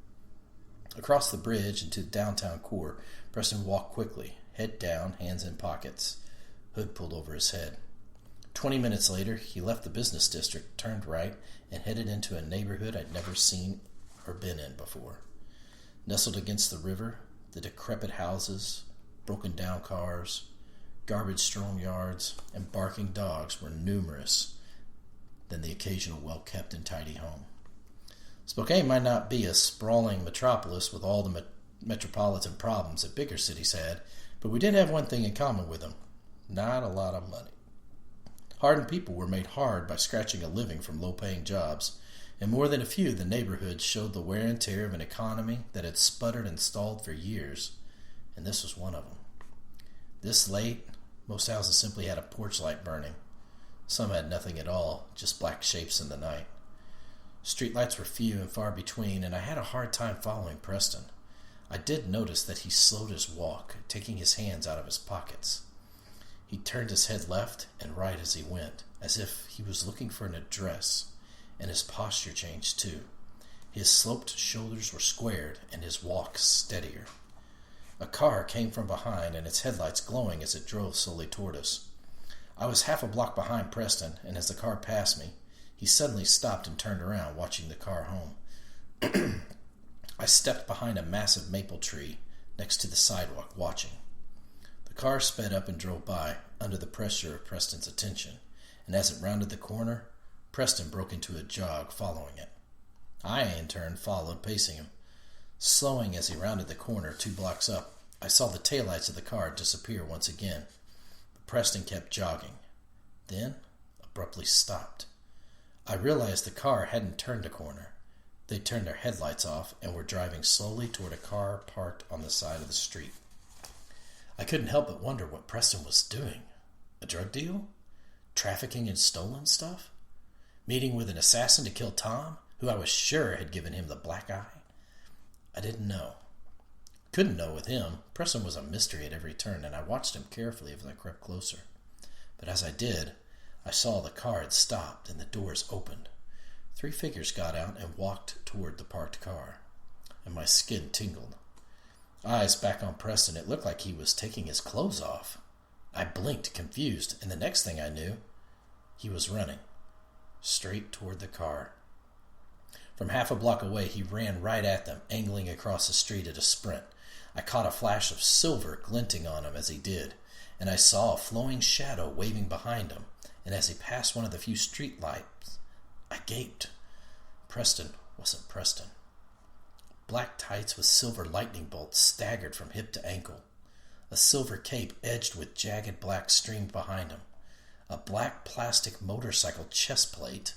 Across the bridge into the downtown core, Preston walked quickly, head down, hands in pockets, hood pulled over his head. 20 minutes later, he left the business district, turned right, and headed into a neighborhood I'd never seen or been in before. Nestled against the river, the decrepit houses, broken down cars, garbage-strewn yards, and barking dogs were numerous than the occasional well-kept and tidy home. Spokane might not be a sprawling metropolis with all the metropolitan problems that bigger cities had, but we did have one thing in common with them: not a lot of money. Hardened people were made hard by scratching a living from low-paying jobs, and more than a few of the neighborhoods showed the wear and tear of an economy that had sputtered and stalled for years, and this was one of them. This late, most houses simply had a porch light burning. Some had nothing at all, just black shapes in the night. Streetlights were few and far between, and I had a hard time following Preston. I did notice that he slowed his walk, taking his hands out of his pockets. He turned his head left and right as he went, as if he was looking for an address, and his posture changed too. His sloped shoulders were squared, and his walk steadier. A car came from behind, and its headlights glowing as it drove slowly toward us. I was half a block behind Preston, and as the car passed me, he suddenly stopped and turned around, watching the car home. I stepped behind a massive maple tree next to the sidewalk, watching. The car sped up and drove by, under the pressure of Preston's attention, and as it rounded the corner, Preston broke into a jog, following it. I, in turn, followed, pacing him. Slowing as he rounded the corner 2 blocks up, I saw the taillights of the car disappear once again. But Preston kept jogging, then abruptly stopped. I realized the car hadn't turned a corner. They turned their headlights off and were driving slowly toward a car parked on the side of the street. I couldn't help but wonder what Preston was doing. A drug deal? Trafficking in stolen stuff? Meeting with an assassin to kill Tom, who I was sure had given him the black eye? I didn't know. Couldn't know with him. Preston was a mystery at every turn, and I watched him carefully as I crept closer. But as I did, I saw the car had stopped and the doors opened. 3 figures got out and walked toward the parked car, and my skin tingled. Eyes back on Preston, it looked like he was taking his clothes off. I blinked, confused, and the next thing I knew, he was running, straight toward the car. From half a block away, he ran right at them, angling across the street at a sprint. I caught a flash of silver glinting on him as he did, and I saw a flowing shadow waving behind him, and as he passed one of the few street lights, I gaped. Preston wasn't Preston. Black tights with silver lightning bolts staggered from hip to ankle. A silver cape edged with jagged black streamed behind him. A black plastic motorcycle chest plate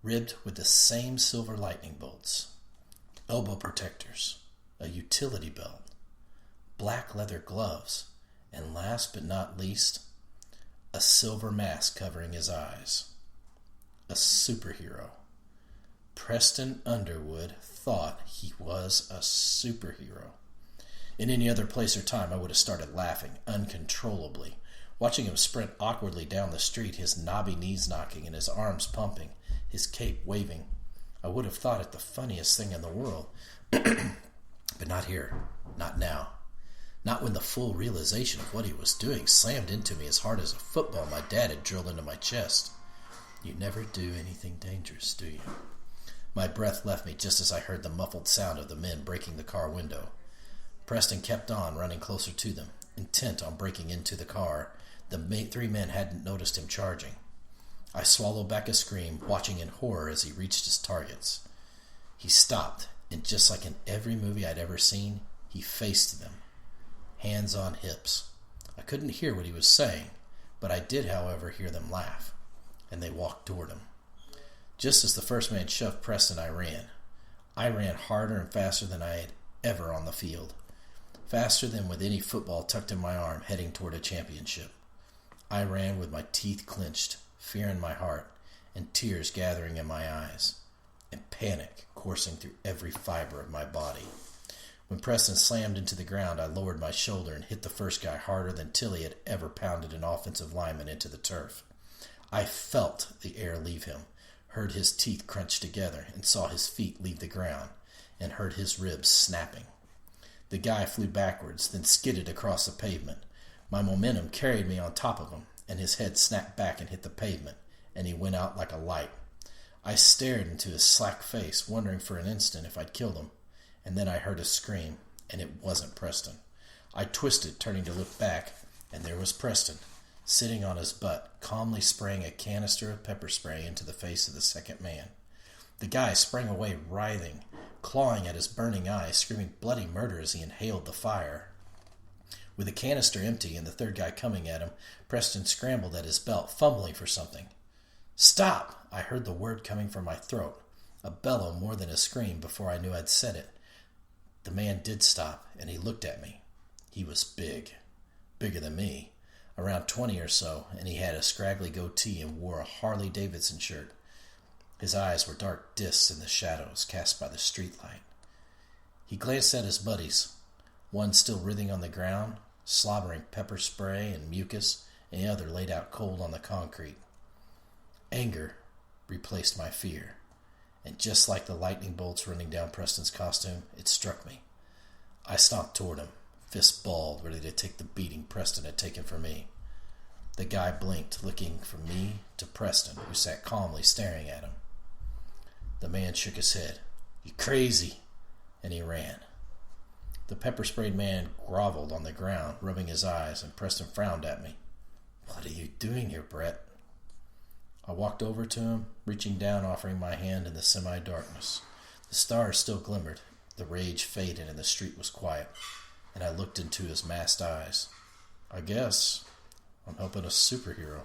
ribbed with the same silver lightning bolts. Elbow protectors, a utility belt, black leather gloves, and last but not least, a silver mask covering his eyes. A superhero. Preston Underwood thought he was a superhero. In any other place or time, I would have started laughing uncontrollably, watching him sprint awkwardly down the street, his knobby knees knocking and his arms pumping, his cape waving. I would have thought it the funniest thing in the world. But not here. Not now. Not when the full realization of what he was doing slammed into me as hard as a football my dad had drilled into my chest. You never do anything dangerous, do you? My breath left me just as I heard the muffled sound of the men breaking the car window. Preston kept on, running closer to them, intent on breaking into the car. The 3 men hadn't noticed him charging. I swallowed back a scream, watching in horror as he reached his targets. He stopped, and just like in every movie I'd ever seen, he faced them, hands on hips. I couldn't hear what he was saying, but I did, however, hear them laugh, and they walked toward him. Just as the first man shoved Preston, I ran. I ran harder and faster than I had ever on the field, faster than with any football tucked in my arm heading toward a championship. I ran with my teeth clenched, fear in my heart, and tears gathering in my eyes, and panic coursing through every fiber of my body. When Preston slammed into the ground, I lowered my shoulder and hit the first guy harder than Tilly had ever pounded an offensive lineman into the turf. I felt the air leave him, heard his teeth crunch together, and saw his feet leave the ground, and heard his ribs snapping. The guy flew backwards, then skidded across the pavement. My momentum carried me on top of him, and his head snapped back and hit the pavement, and he went out like a light. I stared into his slack face, wondering for an instant if I'd killed him, and then I heard a scream, and it wasn't Preston. I twisted, turning to look back, and there was Preston, sitting on his butt, calmly spraying a canister of pepper spray into the face of the second man. The guy sprang away, writhing, clawing at his burning eyes, screaming bloody murder as he inhaled the fire. With the canister empty and the third guy coming at him, Preston scrambled at his belt, fumbling for something. "Stop!" I heard the word coming from my throat, a bellow more than a scream before I knew I'd said it. The man did stop, and he looked at me. He was big, bigger than me, around 20 or so, and he had a scraggly goatee and wore a Harley-Davidson shirt. His eyes were dark discs in the shadows cast by the streetlight. He glanced at his buddies, one still writhing on the ground, slobbering pepper spray and mucus, and the other laid out cold on the concrete. Anger replaced my fear, and just like the lightning bolts running down Preston's costume, it struck me. I stomped toward him, fist balled, ready to take the beating Preston had taken from me. The guy blinked, looking from me to Preston, who sat calmly staring at him. The man shook his head. "You crazy," and he ran. The pepper-sprayed man groveled on the ground, rubbing his eyes, and Preston frowned at me. "What are you doing here, Brett?" I walked over to him, reaching down, offering my hand in the semi-darkness. The stars still glimmered, the rage faded, and the street was quiet, and I looked into his masked eyes. "I guess I'm helping a superhero."